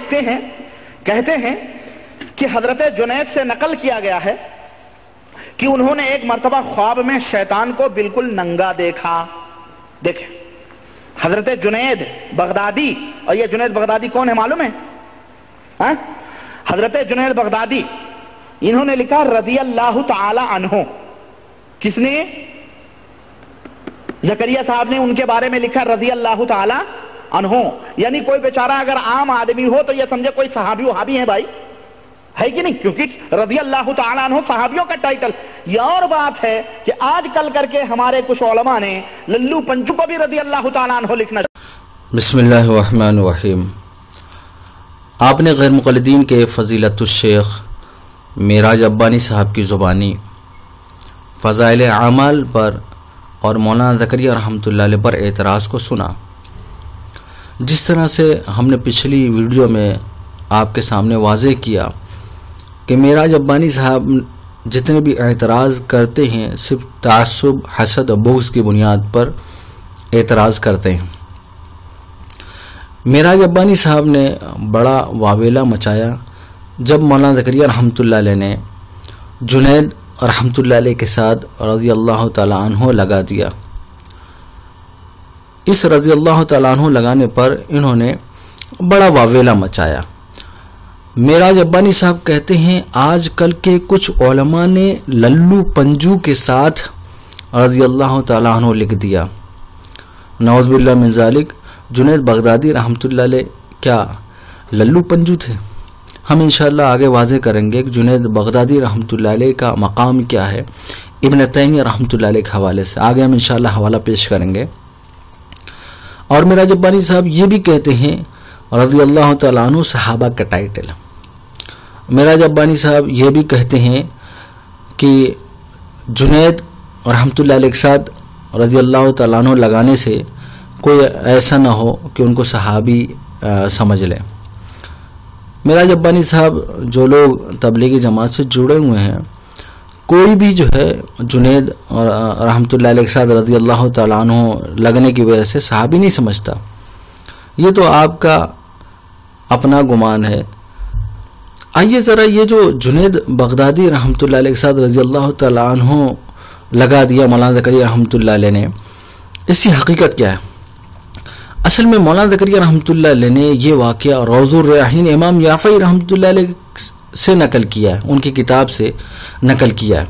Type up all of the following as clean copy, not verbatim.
लिखते हैं, कहते हैं कि हजरत जुनैद से नकल किया गया है कि उन्होंने एक मर्तबा ख्वाब में शैतान को बिल्कुल नंगा देखा। देखें, हजरत जुनैद बगदादी, और ये जुनैद बगदादी कौन है मालूम है? हजरत जुनैद बगदादी, इन्होंने लिखा रज़ी अल्लाह तआला अन्हु। किसने? ज़करिया साहब ने उनके बारे में लिखा रज़ी अल्लाह तआला अन्हु। यानी कोई बेचारा अगर आम आदमी हो तो यह समझे कोई सहाबी वहाबी है भाई, है कि नहीं? क्योंकि रज़ी अल्लाह तआला अन्हु सहाबियों का टाइटल। यह और बात है कि आज कल करके हमारे कुछ उलमा ने लल्लू पंचू को भी रज़ी अल्लाह तआला अन्हु लिखना। बिस्मिल्लाहिर रहमानिर रहीम। आपने गैर मुक़ल्लिदीन के फ़ज़ीलतुश शेख मेराज अब्बानी साहब की ज़ुबानी फ़ज़ाइल आमाल पर और मौलाना ज़करिया रहमतुल्लाह अलैह पर एतराज़ को सुना। जिस तरह से हमने पिछली वीडियो में आपके सामने वाज़ेह किया कि मेराज अब्बानी साहब जितने भी एतराज़ करते हैं सिर्फ तासुब, हसद और बुग़्ज़ की बुनियाद पर एतराज़ करते हैं। मेराज अब्बानी साहब ने बड़ा वावेला मचाया जब मौलाना ज़करिया रहमतुल्लाह अलैह ने जुनैद रहमतुल्लाह अलैह के साथ रज़ी अल्लाह तआला अन्हु लगा दिया। इस रज़ी अल्लाह तआला अन्हु लगाने पर इन्होंने बड़ा वावेला मचाया। मेराज अब्बानी साहब कहते हैं आजकल के कुछ उलमा ने लल्लू पंजू के साथ रज़ी अल्लाह तआला अन्हु लिख दिया। नऊज़ बिल्लाह मिन ज़ालिक। जुनैद बगदादी रहमतुल्लाह अलैह क्या लल्लू पंजू थे? हम इंशाअल्लाह आगे वाज़ेह करेंगे कि जुनैद बगदादी रहमतुल्लाह अलैह का मकाम क्या है इब्न तैमिया रहमतुल्लाह अलैह के हवाले से। आगे हम इंशाअल्लाह हवाला पेश करेंगे। और मेराज अब्बानी साहब ये भी कहते हैं रज़ी अल्लाह तआला अन्हु सहाबा का टाइटल। मेराज अब्बानी साहब ये भी कहते हैं कि जुनैद रहमतुल्लाह अलैह के साथ रज़ी अल्लाह तआला अन्हु लगाने से कोई ऐसा ना हो कि उनको सहाबी समझ लें। मेराज अब्बानी साहब जो लोग तबलीगी जमात से जुड़े हुए हैं, कोई भी जो है जुनैद और रहमतुल्लाह अलैह के साथ रज़ी अल्लाह तआला अन्हु लगने की वजह से सहाबी नहीं समझता। ये तो आपका अपना गुमान है। आइए ज़रा ये जो जुनैद बगदादी रहमतुल्लाह अलैह के साथ रज़ी अल्लाह तआला अन्हु लगा दिया मौलाना ज़करिया रहमतुल्लाह अलैह ने, इसकी हकीकत क्या है? असल में मौलाना ज़करिया रहमतुल्लाह अलैह ने ये वाक़या रौज़ुर रयाहीन इमाम याफ़ई रहमतुल्लाह अलैह से नकल किया है, उनकी किताब से नकल किया है।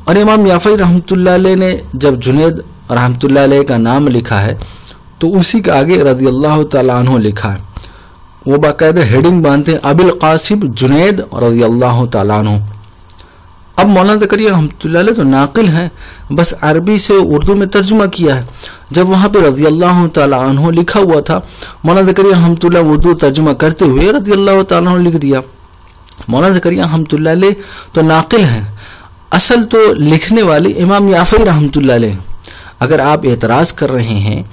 और इमाम याफ़ई रहमतुल्लाह अलैह ने जब जुनैद रहमतुल्लाह अलैह का नाम लिखा है तो उसी के आगे रज़ी अल्लाह तआला अन्हु लिखा है। वो बाकायदा हेडिंग बांधते हैं अबिल क़ासिम जुनैद रज़ी अल्लाह तआला अन्हु। अब मौलाना ज़करिया रहमतुल्लाह अलैह तो नाक़िल हैं, बस अरबी से उर्दू में तर्जुमा किया है। जब वहाँ पे रज़ी अल्लाह तआला अन्हु लिखा हुआ था, मौलाना ज़करिया रहमतुल्लाह उर्दू तर्जुमा करते हुए रज़ी अल्लाह तआला अन्हु लिख दिया। मौलाना ज़करिया रहमतुल्लाह अलैह तो नाक़िल हैं, असल तो लिखने वाले इमाम याफ़ई रहमतुल्लाह अलैह। अगर आप एतराज़ कर रहे हैं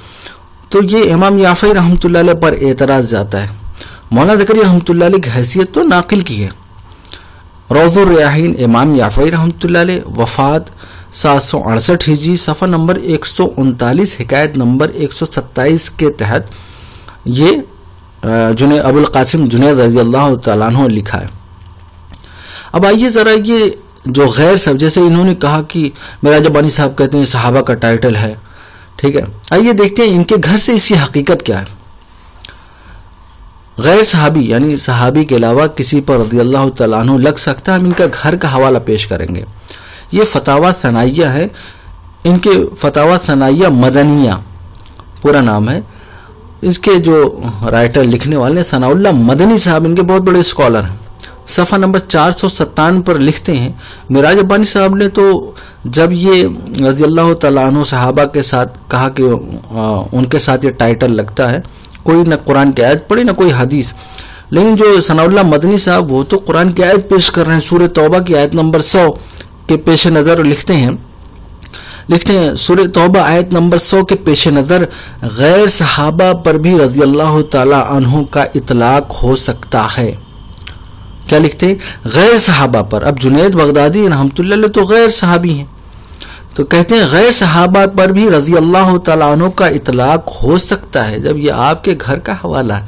तो ये इमाम याफ़ई रहमतुल्लाह अलैह पर एतराज़ जाता है। मौलाना ज़करिया रहमतुल्लाह अलैह की हैसियत तो नाक़िल की है। रौज़ुर रयाहीन इमाम याफ़ई रहमतुल्लाह अलैह, वफ़ात 768 हिजरी, सफ़ा नंबर 139, हिकायत नंबर 127 के तहत ये जुनैद अबुल क़ासिम जुनैद रज़ी अल्लाह तआला अन्हु लिखा है। अब आइए ज़रा ये जो गैर सब, जैसे इन्होंने कहा कि मेराज अब्बानी साहब कहते हैं सहाबा का टाइटल है, ठीक है, आइए देखते हैं इनके घर से इसकी हकीकत क्या है। गैर सहाबी यानी सहाबी के अलावा किसी पर रज़ी अल्लाह तआला अन्हु लग सकता है। हम इनका घर का हवाला पेश करेंगे। ये फतावा सनाइया है, इनके फतावा सनाइया मदनिया पूरा नाम है। इसके जो राइटर लिखने वाले सनाउल्लाह मदनी साहब, इनके बहुत बड़े स्कॉलर हैं। सफ़ा नंबर 457 पर लिखते हैं मेराज अब्बानी साहब ने तो जब ये रज़ी अल्लाह तआला अन्हु सहाबा के साथ कहा कि उनके साथ ये टाइटल लगता है, कोई न कुरान की आयत पढ़ी न कोई हदीस, लेकिन जो सनाउल्लाह मदनी साहब वो तो कुरान की आयत पेश कर रहे हैं। सूरह तौबा की आयत नंबर 100 के पेश नज़र लिखते हैं सूरह तौबा आयत नंबर 100 के पेश नज़र गैर सहाबा पर भी रज़ी अल्लाह तआला अन्हु का इतलाक हो सकता है। क्या लिखते हैं? गैर सहाबा पर। अब जुनैद बगदादी रहमतुल्लाह अलैह तो गैर सहाबी हैं, तो कहते हैं गैर सहाबा पर भी रज़ी अल्लाह तआला अन्हु का इतलाक हो सकता है। जब ये आपके घर का हवाला है,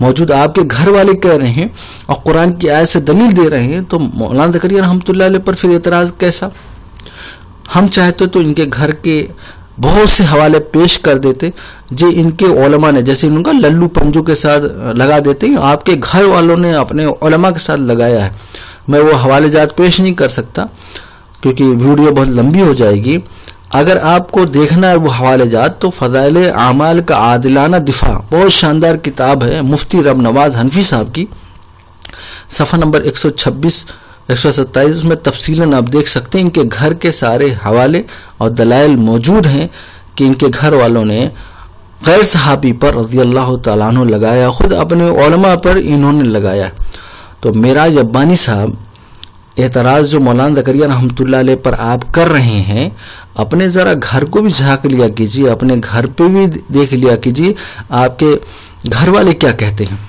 मौजूद आपके घर वाले कह रहे हैं और कुरान की आयत से दलील दे रहे हैं, तो मौलाना ज़करिया रहमतुल्लाह अलैह पर फिर एतराज़ कैसा? हम चाहते तो इनके घर के बहुत से हवाले पेश कर देते जो इनके उलमा ने, जैसे इनका लल्लू पंजू के साथ लगा देते हैं, आपके घर वालों ने अपने उलमा के साथ लगाया है। मैं वो हवाले जात पेश नहीं कर सकता क्योंकि वीडियो बहुत लंबी हो जाएगी। अगर आपको देखना है वो हवाले जात तो फ़ज़ाइल आमाल का आदिलाना दिफा बहुत शानदार किताब है मुफ्ती रब नवाज हनफी साहब की, सफ़ा नंबर 126 127, उसमें तफसीलन आप देख सकते हैं। इनके घर के सारे हवाले और दलाइल मौजूद हैं कि इनके घर वालों ने गैर सहाबी पर रज़ी अल्लाह तआला अन्हु लगाया, खुद अपने उलमा पर इन्होंने लगाया। तो मेराज अब्बानी साहब एतराज़ जो मौलाना ज़करिया रहमतुल्लाह अलैह पर आप कर रहे हैं, अपने ज़रा घर को भी झांक लिया कीजिए, अपने घर पे भी देख लिया कीजिए आपके घर वाले क्या कहते हैं।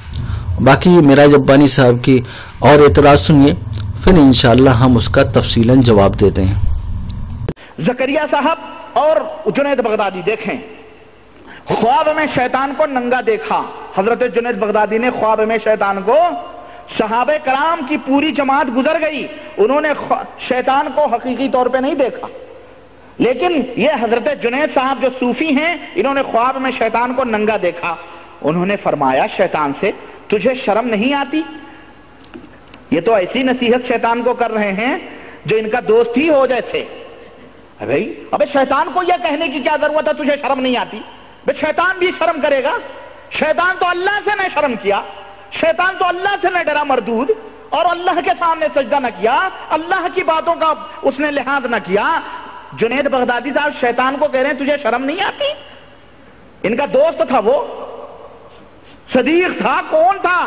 बाकी मेराज अब्बानी साहब की और एतराज़ सुनिए, फिर इंशाअल्लाह हम उसका तफसीलन जवाब देते हैं। ज़करिया साहब और जुनैद बगदादी देखें, ख्वाब में शैतान को नंगा देखा। हजरत जुनैद बगदादी ने ख्वाब में शैतान को, सहाबे कराम की पूरी जमात गुजर गई, उन्होंने शैतान को हकीकी तौर पे नहीं देखा, लेकिन ये हजरत जुनैद साहब जो सूफी हैं, इन्होंने ख्वाब में शैतान को नंगा देखा। उन्होंने फरमाया शैतान से, तुझे शर्म नहीं आती? ये तो ऐसी नसीहत शैतान को कर रहे हैं जो इनका दोस्त ही हो जैसे। भाई अबे शैतान को यह कहने की क्या जरूरत है तुझे शर्म नहीं आती? भाई शैतान भी शर्म करेगा? शैतान तो अल्लाह से न शर्म किया, शैतान तो अल्लाह से न डरा मरदूद, और अल्लाह के सामने सजदा न किया, अल्लाह की बातों का उसने लिहाज न किया। जुनैद बगदादी साहब शैतान को कह रहे हैं तुझे शर्म नहीं आती? इनका दोस्त था वो, सदीक था, कौन था,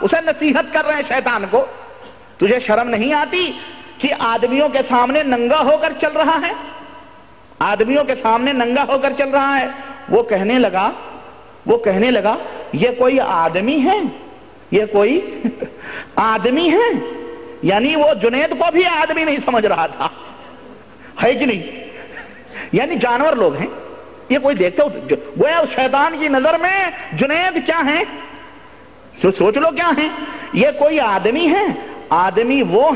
उसे नसीहत कर रहे हैं शैतान को, तुझे शर्म नहीं आती कि आदमियों के सामने नंगा होकर चल रहा है, आदमियों के सामने नंगा होकर चल रहा है। वो कहने लगा ये कोई आदमी है, ये कोई आदमी है। यानी वो जुनैद को भी आदमी नहीं समझ रहा था, है कि नहीं? यानी जानवर लोग हैं ये, कोई देखते हो गोया शैतान की नजर में जुनैद क्या है, तो सोच लो क्या है, ये कोई आदमी है। आदमी वो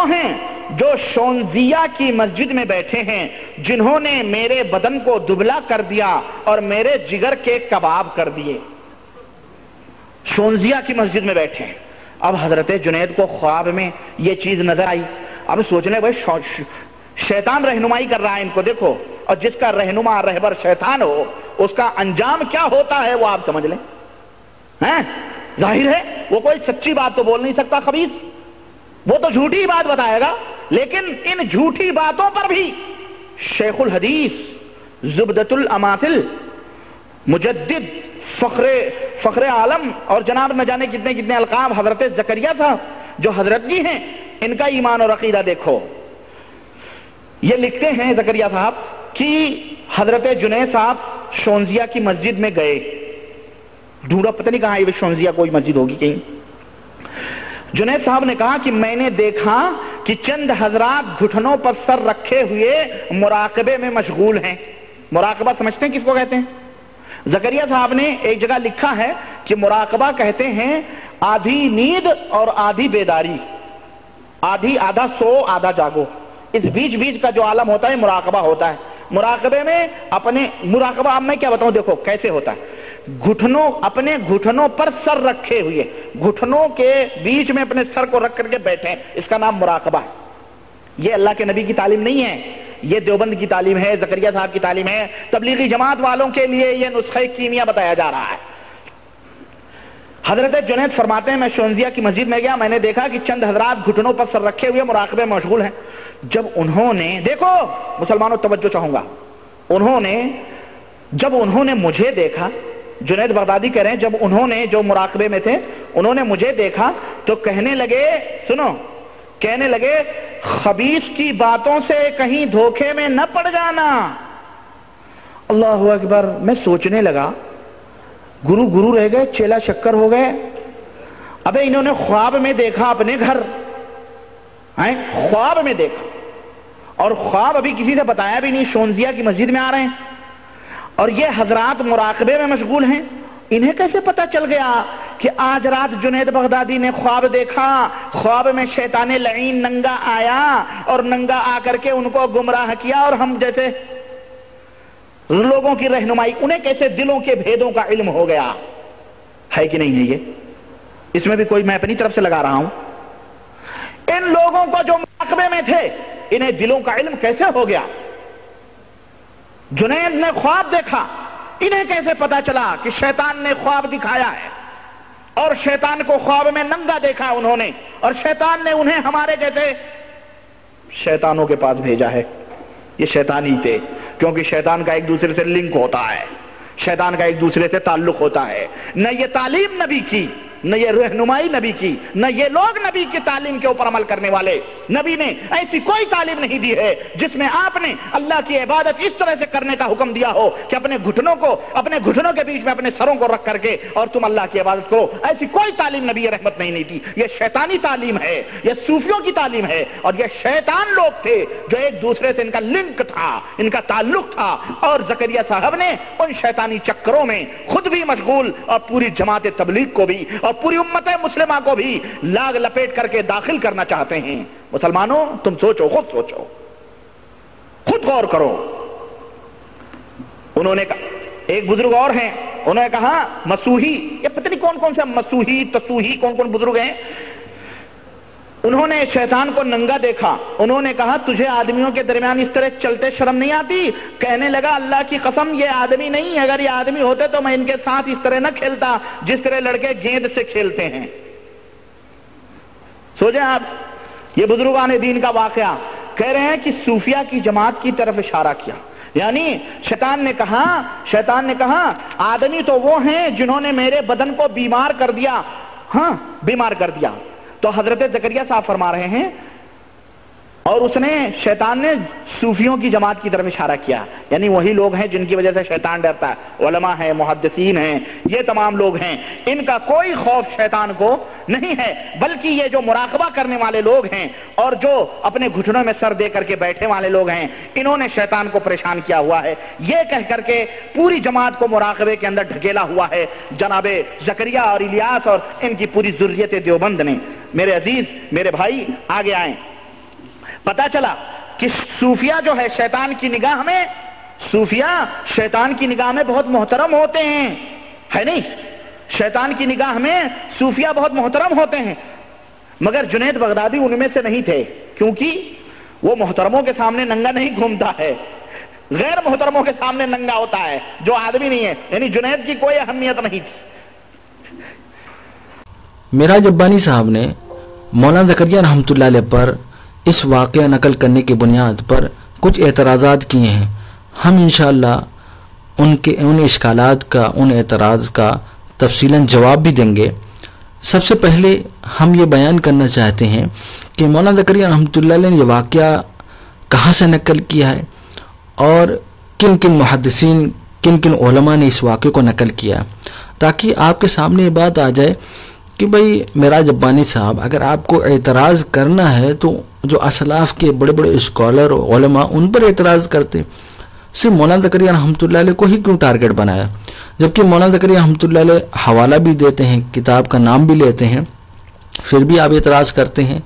हैं जो शोंजिया की मस्जिद में बैठे हैं, जिन्होंने मेरे बदन को दुबला कर दिया और मेरे जिगर के कबाब कर दिए। शोंजिया की मस्जिद में बैठे हैं। अब हजरत जुनैद को ख्वाब में ये चीज नजर आई। अब सोचने भाई शैतान रहनुमाई कर रहा है इनको, देखो, और जिसका रहनुमा रहबर शैतान हो उसका अंजाम क्या होता है वो आप समझ लें। हैं? जाहिर है वो कोई सच्ची बात तो बोल नहीं सकता खबीस, वो तो झूठी बात बताएगा। लेकिन इन झूठी बातों पर भी शेखुल हदीस जुबदतुल अमातिल मुजद्दिद फखरे आलम और जनाब न जाने कितने कितने अलकाब हजरत ज़करिया था जो हजरत जी हैं, इनका ईमान और अकीदा देखो। ये लिखते हैं ज़करिया साहब कि हजरत जुनैद साहब शोंजिया की मस्जिद में गए, ढूंढा पता नहीं कहां ये शोंजिया कोई मस्जिद होगी कहीं। जुनैद साहब ने कहा कि मैंने देखा कि चंद हजरात घुटनों पर सर रखे हुए मुराकबे में मशगूल हैं। मुराकबा समझते हैं किसको कहते हैं? ज़करिया साहब ने एक जगह लिखा है कि मुराकबा कहते हैं आधी नींद और आधी बेदारी, आधा सो आधा जागो, इस बीच बीच का जो आलम होता है मुराकबा होता है। मुराकबे में अपने मुराकबा अब मैं क्या बताऊं, देखो कैसे होता है। अपने घुटनों पर सर रखे हुए, घुटनों के बीच में अपने सर को रख करके बैठे, इसका नाम मुराकबा है। ये अल्लाह के नबी की तालीम नहीं है, ये देवबंद की तालीम है, ज़करिया साहब की तालीम है। तबलीगी जमात वालों के लिए ये नुस्खे कीमिया बताया जा रहा है। हजरत जुनैद फरमाते हैं मैं शोंजिया की मस्जिद में गया, मैंने देखा कि चंद हजरात घुटनों पर सर रखे हुए मुराकबे में मशगूल हैं। जब उन्होंने, देखो मुसलमानों तवज्जो चाहूंगा, जब उन्होंने मुझे देखा, जुनैद बगदादी कह रहे हैं जब उन्होंने, जो मुराकबे में थे, उन्होंने मुझे देखा तो कहने लगे खबीस की बातों से कहीं धोखे में न पड़ जाना। अल्लाहु अकबर। मैं सोचने लगा गुरु रह गए, चेला शक्कर हो गए। अबे इन्होंने ख्वाब में देखा अपने घर, ख्वाब में देखा, और ख्वाब अभी किसी से बताया भी नहीं, शोंजिया की मस्जिद में आ रहे हैं और ये हजरात मुराकबे में मशगूल हैं। इन्हें कैसे पता चल गया कि आज रात जुनैद बगदादी ने ख्वाब देखा, ख्वाब में शैताने लईन नंगा आया और नंगा आकर के उनको गुमराह किया और हम जैसे लोगों की रहनुमाई, उन्हें कैसे दिलों के भेदों का इल्म हो गया? है कि नहीं है ये? इसमें भी कोई मैं अपनी तरफ से लगा रहा हूं। इन लोगों को जो मुराकबे में थे, इन्हें दिलों का इल्म कैसे हो गया? जुनैद ने ख्वाब देखा, इन्हें कैसे पता चला कि शैतान ने ख्वाब दिखाया है और शैतान को ख्वाब में नंगा देखा उन्होंने, और शैतान ने उन्हें हमारे जैसे शैतानों के पास भेजा है। ये शैतान ही थे, क्योंकि शैतान का एक दूसरे से लिंक होता है, शैतान का एक दूसरे से ताल्लुक होता है। न ये तालीम नबी की, न ये रहनुमाई नबी की, न ये लोग नबी की तालीम के ऊपर अमल करने वाले। नबी ने ऐसी कोई तालीम नहीं दी है जिसमें आपने अल्लाह की इबादत इस तरह से करने का हुक्म दिया हो कि अपने घुटनों के बीच में अपने सरों को रख करके और तुम अल्लाह की इबादत करो। ऐसी कोई तालीम नबी रहमत नहीं दी। यह शैतानी तालीम है, यह सूफियों की तालीम है, और यह शैतान लोग थे जो एक दूसरे से इनका लिंक था, इनका ताल्लुक था। और जकरिया साहब ने उन शैतानी चक्करों में खुद भी मशगूल और पूरी जमात तबलीग को भी और पूरी उम्मत मुस्लिमा को भी लाग लपेट करके दाखिल करना चाहते हैं। मुसलमानों, तुम सोचो, खुद सोचो, खुद गौर करो। उन्होंने कहा, एक बुजुर्ग और हैं, उन्होंने कहा मसूही, ये पता नहीं कौन कौन से मसूही तसूही कौन कौन बुजुर्ग हैं, उन्होंने शैतान को नंगा देखा। उन्होंने कहा तुझे आदमियों के दरमियान इस तरह चलते शर्म नहीं आती? कहने लगा अल्लाह की कसम ये आदमी नहीं, अगर ये आदमी होते तो मैं इनके साथ इस तरह न खेलता जिस तरह लड़के गेंद से खेलते हैं। सोचे आप, ये बुजुर्गान दीन का वाकया कह रहे हैं कि सूफिया की जमात की तरफ इशारा किया। यानी शैतान ने कहा आदमी तो वो हैं जिन्होंने मेरे बदन को बीमार कर दिया। हाँ, बीमार कर दिया। तो हजरत जकरिया साहब फरमा रहे हैं, और शैतान ने सूफियों की जमात की तरफ इशारा किया, यानी वही लोग हैं जिनकी वजह से शैतान डरता है। उलमा है, मुहद्दिसीन हैं, ये तमाम लोग हैं, इनका कोई खौफ शैतान को नहीं है, बल्कि ये जो मुराकबा करने वाले लोग हैं और जो अपने घुटनों में सर दे करके बैठे वाले लोग हैं, इन्होंने शैतान को परेशान किया हुआ है। ये कह करके पूरी जमात को मुराकबे के अंदर ढकेला हुआ है जनाबे जकरिया और इलियास और इनकी पूरी ज़ुर्रियत देवबंद ने। मेरे अजीज, मेरे भाई, आगे आए। पता चला कि सूफिया जो है शैतान की निगाह में, सूफिया शैतान की निगाह में बहुत मोहतरम होते हैं, है नहीं? शैतान की निगाह में सूफिया बहुत मोहतरम होते हैं, मगर जुनैद बगदादी उनमें से नहीं थे, क्योंकि वो मोहतरमों के सामने नंगा नहीं घूमता है, गैर मोहतरमों के सामने नंगा होता है, जो आदमी नहीं है। यानी जुनैद की कोई अहमियत नहीं थी। मिराज अब्बानी साहब ने मौलाना ज़करिया रहमतुल्लाह अलैह पर इस वाक़या नकल करने की बुनियाद पर कुछ एतराज़ात किए हैं। हम इंशाअल्लाह उन इश्कालात का, उन एतराज़ का तफसीलन जवाब भी देंगे। सबसे पहले हम ये बयान करना चाहते हैं कि मौलाना ज़करिया रहमतुल्लाह अलैह ने यह वाक़या कहाँ से नकल किया है और किन किन मुहद्दिसीन, किन किन उलमा ने इस वाक़े को नकल किया, ताकि आपके सामने ये बात आ जाए कि भाई मिराज अब्बानी साहब, अगर आपको एतराज़ करना है तो जो असलाफ के बड़े बड़े स्कॉलर और उलमा, उन पर एतराज़ करते, सिर्फ मौलाना ज़करिया रहमतुल्लाह अलैह को ही क्यों टारगेट बनाया? जबकि मौलाना ज़करिया रहमतुल्लाह अलैह हवाला भी देते हैं, किताब का नाम भी लेते हैं, फिर भी आप एतराज़ करते हैं।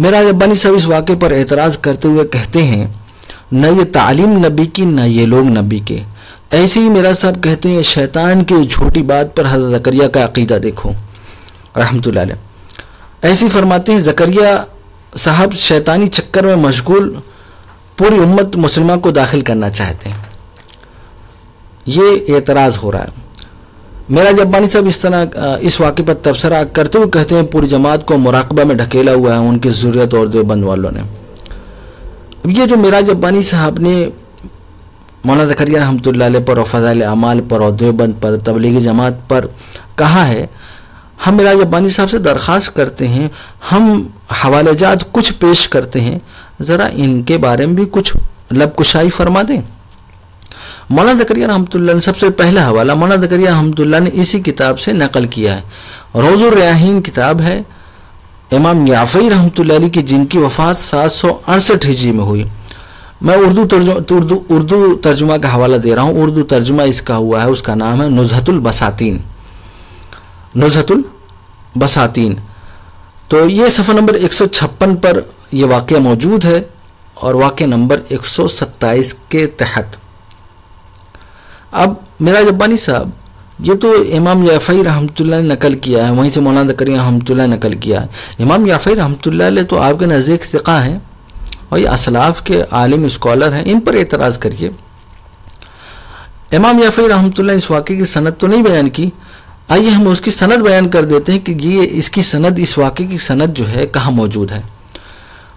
मिराज अब्बानी साहब इस वाक़े पर एतराज़ करते हुए कहते हैं, न ये तालीम नबी की, न ये लोग नबी के। ऐसे ही मिराज साहब कहते हैं, शैतान की झूठी बात पर हज़रत ज़करिया का अक़ीदा देखो रहमतुल्लाह अलैह। ऐसे फरमाते हैं, ज़करिया साहब शैतानी चक्कर में मशगूल पूरी उम्मत मुसलमान को दाखिल करना चाहते हैं। ये एतराज़ हो रहा है। मिराज अब्बानी साहब इस तरह इस वाक़े पर तबसरा करते हुए कहते हैं, पूरी जमात को मुराकबा में ढकेला हुआ है उनकी ज़ुर्रियत और देवबंद वालों ने। ये जो मिराज अब्बानी साहब ने मौलाना ज़करिया रहमतुल्लाह अलैह पर और फ़ज़ाइल अमाल पर और देवबंद पर, तबलीगी जमात पर कहा है, हम मिराज अब्बानी साहब से दरख्वास्त करते हैं, हम हवालेजात कुछ पेश करते हैं, ज़रा इनके बारे में भी कुछ लबकुशाई फरमा दें। मौलाना ज़करिया रहमतुल्लाह ने सबसे पहला हवाला मौलाना ज़करिया रहमतुल्लाह ने इसी किताब से नकल किया है। रोज़ुर रयाहीन किताब है इमाम याफ़ई रहमतुल्लाह अलैह की, जिनकी वफ़ात 768 हिजरी में हुई। मैं उर्दू तर्जुमा का हवाला दे रहा हूँ। उर्दू तर्जुमा इसका हुआ है, उसका नाम है नुज़हतुल बसातीन। नुज़हतुल बसातीन। तो ये सफ़ा नंबर 156 पर यह वाक़या मौजूद है और वाक़या नंबर 127 के तहत। अब मेराज रब्बानी साहब, ये तो इमाम याफ़ई रहमतुल्लाह ने नकल किया है, वहीं से मौलाना ज़करिया रहमतुल्लाह ने नकल किया है। इमाम याफ़ई रहमतुल्लाह ने तो आपके नज़दीक सिक़ा हैं और ये असलाफ़ के आलिम स्कॉलर हैं, इन पर एतराज़ करिए। इमाम याफ़ई रहमतुल्लाह इस वाक़े की सनद तो नहीं बयान की, आइए हम उसकी सनद बयान कर देते हैं कि ये इसकी सनद, इस वाक़े की सनद जो है कहाँ मौजूद है।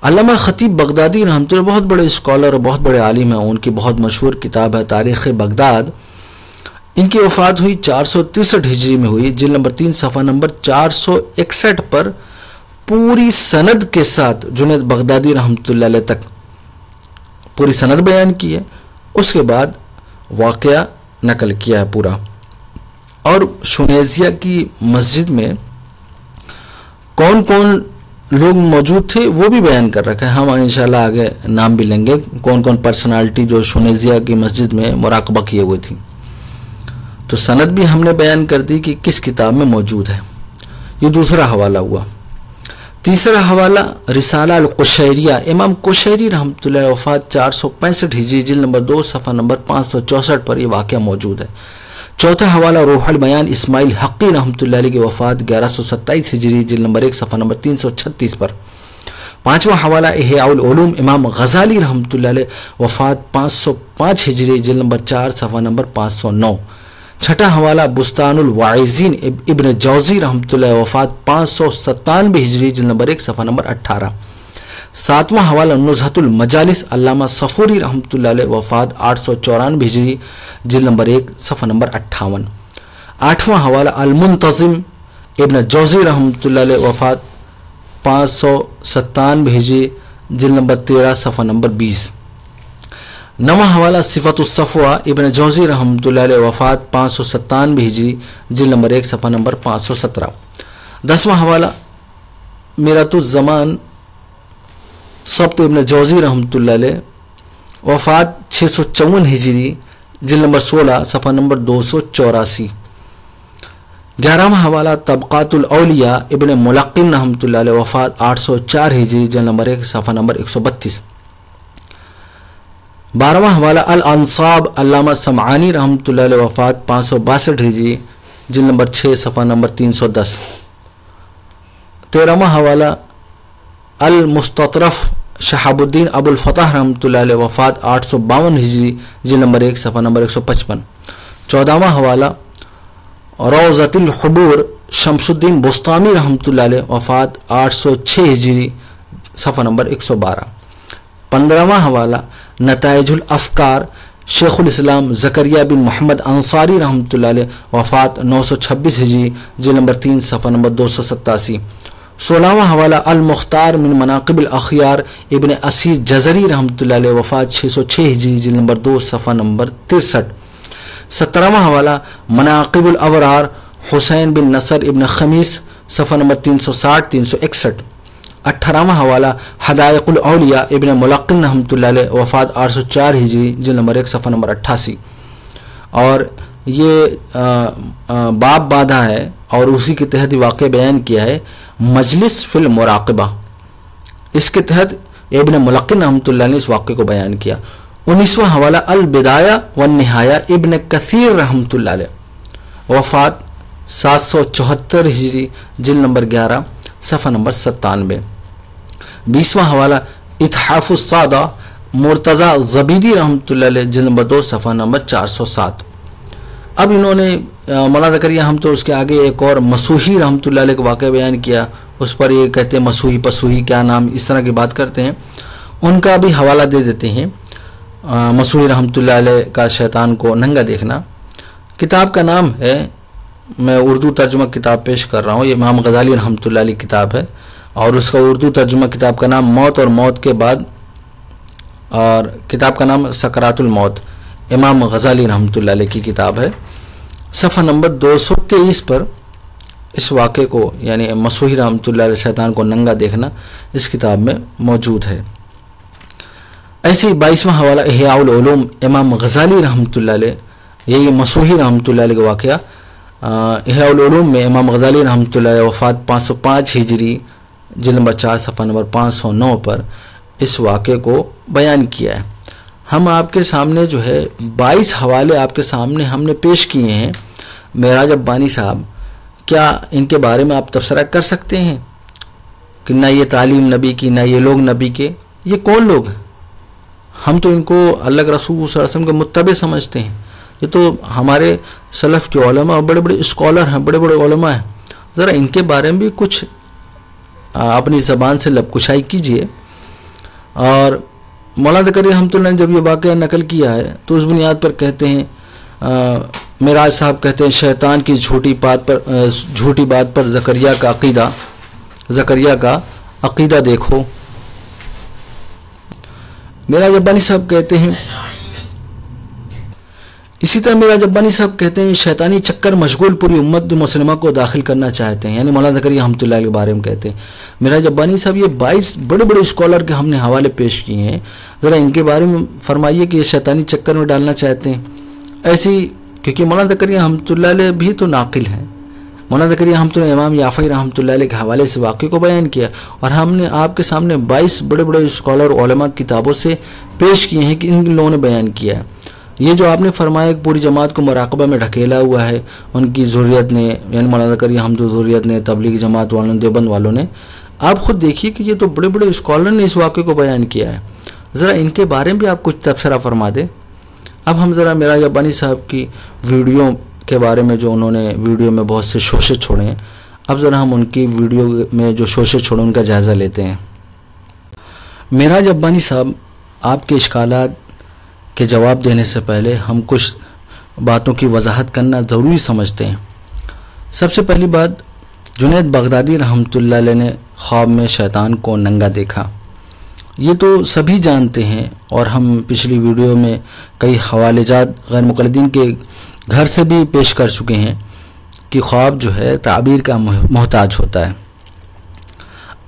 अल्लामा ख़तीब बगदादी रहमतुल्लाह बहुत बड़े स्कॉलर और बहुत बड़े आलिम हैं, उनकी बहुत मशहूर किताब है तारीख़ बगदाद। इनकी वफ़ात हुई 463 हिजरी में हुई। जिल्द नंबर 3 सफ़ा नंबर 461 पर पूरी सनद के साथ जुनैद बगदादी रहमतुल्लाह अलैह तक पूरी सनद बयान की है। उसके बाद वाक़या नकल किया है पूरा। और शुनेज़िया की मस्जिद में कौन कौन लोग मौजूद थे वो भी बयान कर रखा है। हम इंशाल्लाह आगे नाम भी लेंगे कौन कौन पर्सनालिटी जो शुनेज़िया की मस्जिद में मुराकबा किए हुए थी। तो सनद भी हमने बयान कर दी कि किस किताब में मौजूद है। ये दूसरा हवाला हुआ। तीसरा हवाला रिसाला अल-कुशैरिया, इमाम कुशैरी रहमतुल्लाह अलैह वफ़ात 465 हिजरी, जिल्द नंबर 2 सफ़ा नंबर 564 पर यह वाक़या मौजूद है। चौथा हवाला रूहुल बयान इस्माइल हक़ी रहमतुल्लाह अलैह की वफ़ात 1127 हिजरी, जिल्द नंबर 1 सफ़ा नंबर 336 पर। पाँचवा हवाला इहयाउल उलूम इमाम गज़ाली रहमतुल्लाह अलैह वफ़ात 505 हिजरी, जिल्द नंबर 4 सफ़ा नंबर 509। छठा हवाला बुस्तानुल वाइज़ीन इब्न जौज़ी रहमतुल्लाह अलैह वफ़ात 597 हिजरी, जिल्द नंबर 1 सफ़ा नंबर 18। सातवां हवाला नुज़हतुल मजालिस अल्लामा सफ़ूरी रहमतुल्लाह अलैह वफ़ात 894 हिजरी, जिल्द नंबर 1 सफ़ा नंबर 58। आठवां हवाला अल मुंतज़िम इब्न जौज़ी रहमतुल्लाह अलैह वफ़ात 597 हिजरी, जिल्द नंबर 13 सफ़ा नंबर 20। नवां हवाला सिफ़तुस सफ़वा इब्न जौज़ी रहमतुल्लाह अलैह वफ़ात 597 हिजरी, जिल्द नंबर 1 सफ़ा नंबर 517। 10वां हवाला मिरातुज़ ज़मान सब्त इब्न जौज़ी रहमतुल्लाह अलैह वफ़ात 654 हिजरी, जिल्द नंबर 16 सफ़ा नंबर 284। 11वां हवाला तबक़ातुल औलिया इब्न मुलक़्क़िन रहमतुल्लाह अलैह वफ़ात 804 हिजरी, जिल्द नंबर 1 सफ़ा नंबर 132। 12वां हवाला अल अंसाब अल्लामा समआनी रहमतुल्लाह अलैह वफ़ात 562 हिजरी, जिल्द नंबर 6 सफ़ा नंबर 310। 13वां हवाला अल मुस्ततरफ़ शहाबुद्दीन अबुल फ़तह रहमतुल्लाह अलैह वफ़ात 852 हिजरी, जिल्द नंबर 1 सफ़ा नंबर 155। 14वां हवाला रौज़तुल हुबूर शमसुद्दीन बुस्तामी रहमतुल्लाह अलैह वफ़ात 806 हिजरी, सफ़ा नंबर 112। 15वां हवाला नताइजुल अफ़कार शेखुल इस्लाम ज़करिया बिन मोहम्मद अंसारी रहमतुल्लाह अलैह वफ़ात 926 हिजरी, जिल्द नंबर 3 सफ़ा नंबर 287। 16वां हवाला अल मुख्तार मिन मनाक़िबिल अख़ियार इब्न असीर जज़री रहमतुल्लाह अलैह वफ़ात 606 हिजरी, जिल्द नंबर 2 सफ़ा नंबर 63। 17वां हवाला मनाक़िबुल अबरार हुसैन बिन नसर इब्न खमीस सफ़ा नंबर 360-361। 18वां हवाला हदायक़ुल औलिया इब्न मुलक़्क़िन रहमतुल्लाह अलैह वफ़ात 804 हिजरी, जिल्द नंबर 1 सफ़ा नंबर 88। और ये बाब बाधा है और उसी के तहत वाक़या बयान किया है मजलिस फिल मुराक़बा। इसके तहत इब्न मुलक़्क़िन रहमतुल्लाह ने इस वाक़े को बयान किया। 19वां हवाला अल बिदाया व निहाया इब्न कसीर रहमतुल्लाह अलैह वफ़ात 774 हिजरी, जिल्द नंबर 11 सफ़ा नंबर 97। 20वां हवाला इत्हाफ़ुस सादा मुर्तज़ा ज़बीदी रहमतुल्लाह अलैह, जिल्द नंबर 2 सफ़ा नंबर 407। अब इन्होंने मौलाना ज़करिया हम तो उसके आगे एक और मसूही रहमतुल्लाह अलैह का वाक़या बयान किया, उस पर ये कहते हैं मसूही पसूही क्या नाम, इस तरह की बात करते हैं। उनका भी हवाला दे देते हैं। मसूही रहमतुल्लाह अलैह का शैतान को नंगा देखना किताब का नाम है। मैं उर्दू तर्जुमा किताब पेश कर रहा हूँ, ये इमाम गज़ाली रहमतुल्लाह अलैह किताब है और उसका उर्दू तर्जुमा किताब का नाम मौत और मौत के बाद, और किताब का नाम सकरातुल मौत, इमाम गज़ाली रहमतुल्लाह अलैह की किताब है। सफ़ा नंबर 223 पर इस वाक़े को यानी मसूही रहमतुल्लाह अलैह शैतान को नंगा देखना इस किताब में मौजूद है। ऐसे 22वां हवाला इहयाउल उलूम इमाम गज़ाली रहमतुल्लाह अलैह, यही मसूही रहमतुल्लाह अलैह का वाक़या। इहयाउल उलूम में इमाम गज़ाली रहमतुल्लाह अलैह वफ़ात 505 हिजरी जिल्द नंबर 4 सफ़ा नंबर 509 पर इस वाक़े को बयान किया है। हम आपके सामने जो है 22 हवाले आपके सामने हमने पेश किए हैं। मेराज अब्बानी साहब, क्या इनके बारे में आप तबसरा कर सकते हैं कि ना ये तालीम नबी की, ना ये लोग नबी के? ये कौन लोग हैं? हम तो इनको अल्लाह के रसूल सल्लल्लाहु अलैहि वसल्लम के मुत्तबे समझते हैं। ये तो हमारे सलफ़ के उलमा और बड़े बड़े स्कॉलर हैं, बड़े बड़े उलमा हैं। ज़रा इनके बारे में भी कुछ अपनी ज़बान से लबकुशाई कीजिए। और मौलाना ज़करिया रहमतुल्लाह ने जब ये वाक़या नकल किया है तो उस बुनियाद पर कहते हैं, मेराज साहब कहते हैं, शैतान की झूठी बात पर ज़करिया का अक़ीदा देखो। मेराज अब्बानी साहब कहते हैं, इसी तरह मेराज अब्बानी साहब कहते हैं, शैतानी चक्कर मशगूल पूरी उम्मत मुसलिमा को दाखिल करना चाहते हैं। यानी मौलाना ज़करिया रहमतुल्लाह के बारे में कहते हैं। मेराज अब्बानी साहब ये 22 बड़े बड़े स्कॉलर के हमने हवाले पेश किए हैं। ज़रा इनके बारे में फरमाइए कि ये शैतानी चक्कर में डालना चाहते हैं ऐसी, क्योंकि मौलाना ज़करिया रहमतुल्लाह भी तो नाकिल हैं। मौलाना ज़करिया रहमतुल्लाह इमाम याफ़ई रहमतुल्लाह के हवाले से वाक़े को बयान किया और हमने आपके सामने 22 बड़े बड़े स्कॉलर उलमा किताबों से पेश किए हैं कि इन लोगों ने बयान किया है। ये जो आपने फरमाया कि पूरी जमात को मुराक़बा में ढकेला हुआ है उनकी ज़ुर्रियत ने, यानी मौलाना ज़करिया हमदो ज़ुर्रियत ने, तबलीगी जमात वालों ने, देवबंद वालों ने, आप ख़ुद देखिए कि ये तो बड़े बड़े स्कॉलर ने इस वाक़े को बयान किया है। ज़रा इनके बारे में भी आप कुछ तबसरा फरमा दें। अब हम ज़रा मेराज अब्बानी साहब की वीडियो के बारे में, जो उन्होंने वीडियो में बहुत से शोशे छोड़े हैं, अब ज़रा हम उनकी वीडियो में जो शोशे छोड़े उनका जायज़ा लेते हैं। मेराज अब्बानी साहब, आपके इश्कालात के जवाब देने से पहले हम कुछ बातों की वजाहत करना ज़रूरी समझते हैं। सबसे पहली बात, जुनैद बगदादी रहमतुल्लाह अलैह ने ख्वाब में शैतान को नंगा देखा। ये तो सभी जानते हैं और हम पिछली वीडियो में कई हवालेजात गैर मुक़ल्लिदीन के घर से भी पेश कर चुके हैं कि ख्वाब जो है ताबीर का मोहताज होता है।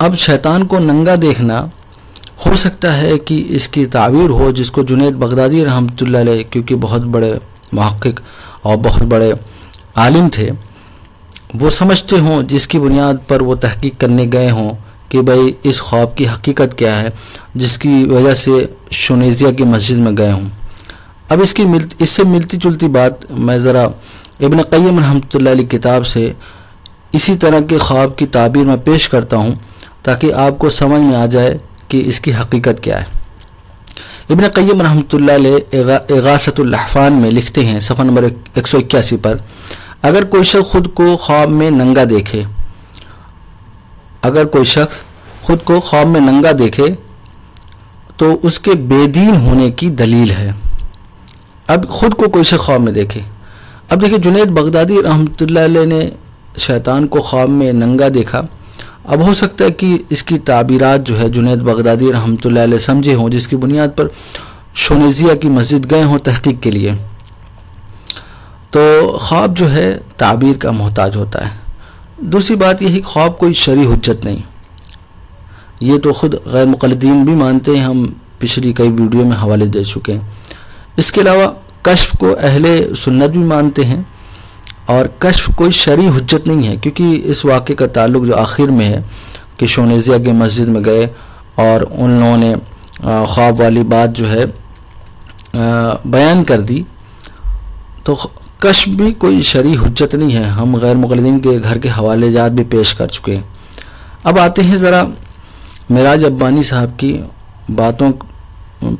अब शैतान को नंगा देखना हो सकता है कि इसकी ताबीर हो जिसको जुनैद बगदादी रहमतुल्लाह अलैह, क्योंकि बहुत बड़े मुहक्किक और बहुत बड़े आलिम थे, वो समझते हों, जिसकी बुनियाद पर वो तहकीक करने गए हों कि भाई इस ख्वाब की हकीकत क्या है, जिसकी वजह से शुनेज़िया की मस्जिद में गए हों। अब इससे मिलती जुलती बात मैं ज़रा इब्न क़य्यिम रहमतुल्लाह अलैह किताब से इसी तरह के ख्वाब की ताबीर में पेश करता हूँ ताकि आपको समझ में आ जाए कि इसकी हकीकत क्या है। इब्न क़य्यिम रहमतुल्लाह अलैह इग़ासतुल लहफ़ान में लिखते हैं सफ़ा नंबर 181 पर, अगर कोई शख्स खुद को ख्वाब में नंगा देखे, अगर कोई शख्स खुद को ख्वाब में नंगा देखे तो उसके बेदीन होने की दलील है। अब खुद को कोई शख्स ख्वाब में देखे, अब देखिए जुनैद बगदादी रहमतुल्लाह अलैह ने शैतान को ख्वाब में नंगा देखा। अब हो सकता है कि इसकी ताबीरात जो है जुनैद बगदादी रहमतुल्लाह अलैह समझे हों, जिसकी बुनियाद पर शुनेज़िया की मस्जिद गए हों तहकीक के लिए। तो ख्वाब जो है ताबीर का मोहताज होता है। दूसरी बात यह है कि ख्वाब कोई शरई हुज्जत नहीं, ये तो ख़ुद गैर मुक़ल्लिदीन भी मानते हैं, हम पिछली कई वीडियो में हवाले दे चुके हैं। इसके अलावा कश्फ को अहले सुन्नत भी मानते हैं और कश्फ कोई शरई हुज्जत नहीं है, क्योंकि इस वाक़े का ताल्लुक़ जो आखिर में है कि शुनेज़िया की मस्जिद में गए और उन लोगों ने ख्वाब वाली बात जो है बयान कर दी, तो कश्फ भी कोई शरई हुज्जत नहीं है। हम गैर मुक़ल्लिदीन के घर के हवाले जात भी पेश कर चुके हैं। अब आते हैं ज़रा मेराज अब्बानी साहब की बातों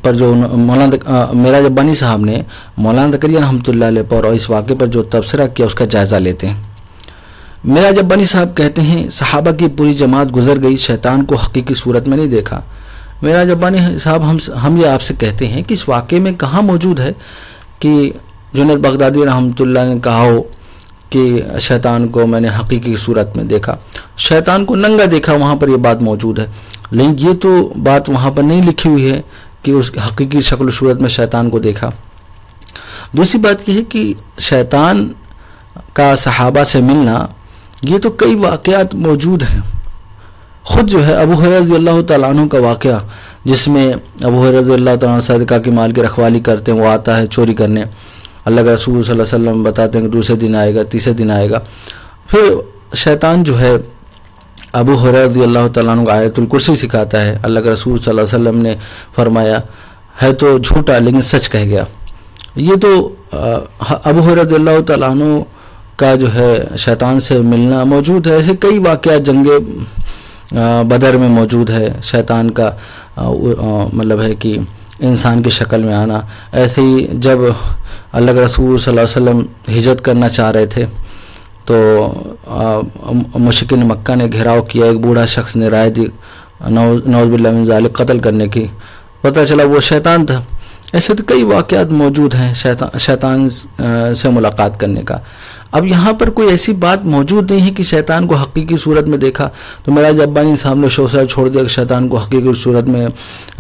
पर, जो मेराज अब्बानी साहब ने मौलाना ज़करिया रहमतुल्लाह अलैह पर और इस वाक़े पर जो तबसरा किया उसका जायज़ा लेते हैं। मेराज अब्बानी साहब कहते हैं, सहाबा की पूरी जमात गुजर गई, शैतान को हकीकी सूरत में नहीं देखा। मेराज अब्बानी साहब, हम ये आपसे कहते हैं कि इस वाक़े में कहाँ मौजूद है कि जुनैद बगदादी रहमतुल्लाह ने कहा हो कि शैतान को मैंने हकीकी सूरत में देखा, शैतान को नंगा देखा, वहाँ पर यह बात मौजूद है। लेकिन ये तो बात वहाँ पर नहीं लिखी हुई है कि उस हकीकी शक्ल सूरत में शैतान को देखा। दूसरी बात यह है कि शैतान का सहाबा से मिलना, ये तो कई वाक़यात मौजूद हैं। ख़ुद जो है अबू हुरैरा रज़ियल्लाहु तआला अन्हु का वाक़या जिसमें अबू हुरैरा रज़ियल्लाहु तआला अन्हु सदका की माल की रखवाली करते हैं, वो आता है चोरी करने। अल्लाह के रसूल सल्लल्लाहु अलैहि वसल्लम बताते हैं कि दूसरे दिन आएगा, तीसरे दिन आएगा। फिर शैतान जो है अबू हुरैरा रज़ियल्लाहु तआला अन्हु को आयतुल कुर्सी सिखाता है। अल्लाह के रसूल सल्लल्लाहु अलैहि वसल्लम ने फरमाया है तो झूठा लेकिन सच कह गया। ये तो अबू हुरैरा रज़ियल्लाहु तआला अन्हु का जो है शैतान से मिलना मौजूद है। ऐसे कई वाक़यात जंगे बदर में मौजूद है, शैतान का मतलब है कि इंसान की शक्ल में आना। ऐसे ही जब अल्लाह के रसूल सल्लल्लाहु अलैहि वसल्लम हिजरत करना चाह रहे थे तो मुशरिकीन मक्का ने घेराव किया। एक बूढ़ा शख्स ने राय दी नऊज़ बिल्लाह मिन ज़ालिक कत्ल करने की, पता चला वो शैतान था। ऐसे तो कई वाक़यात मौजूद हैं शैतान से मुलाकात करने का। अब यहाँ पर कोई ऐसी बात मौजूद नहीं है कि शैतान को हकीकी सूरत में देखा। तो मेराज अब्बानी साहब ने शोशा छोड़ दिया कि शैतान को हकीकी सूरत में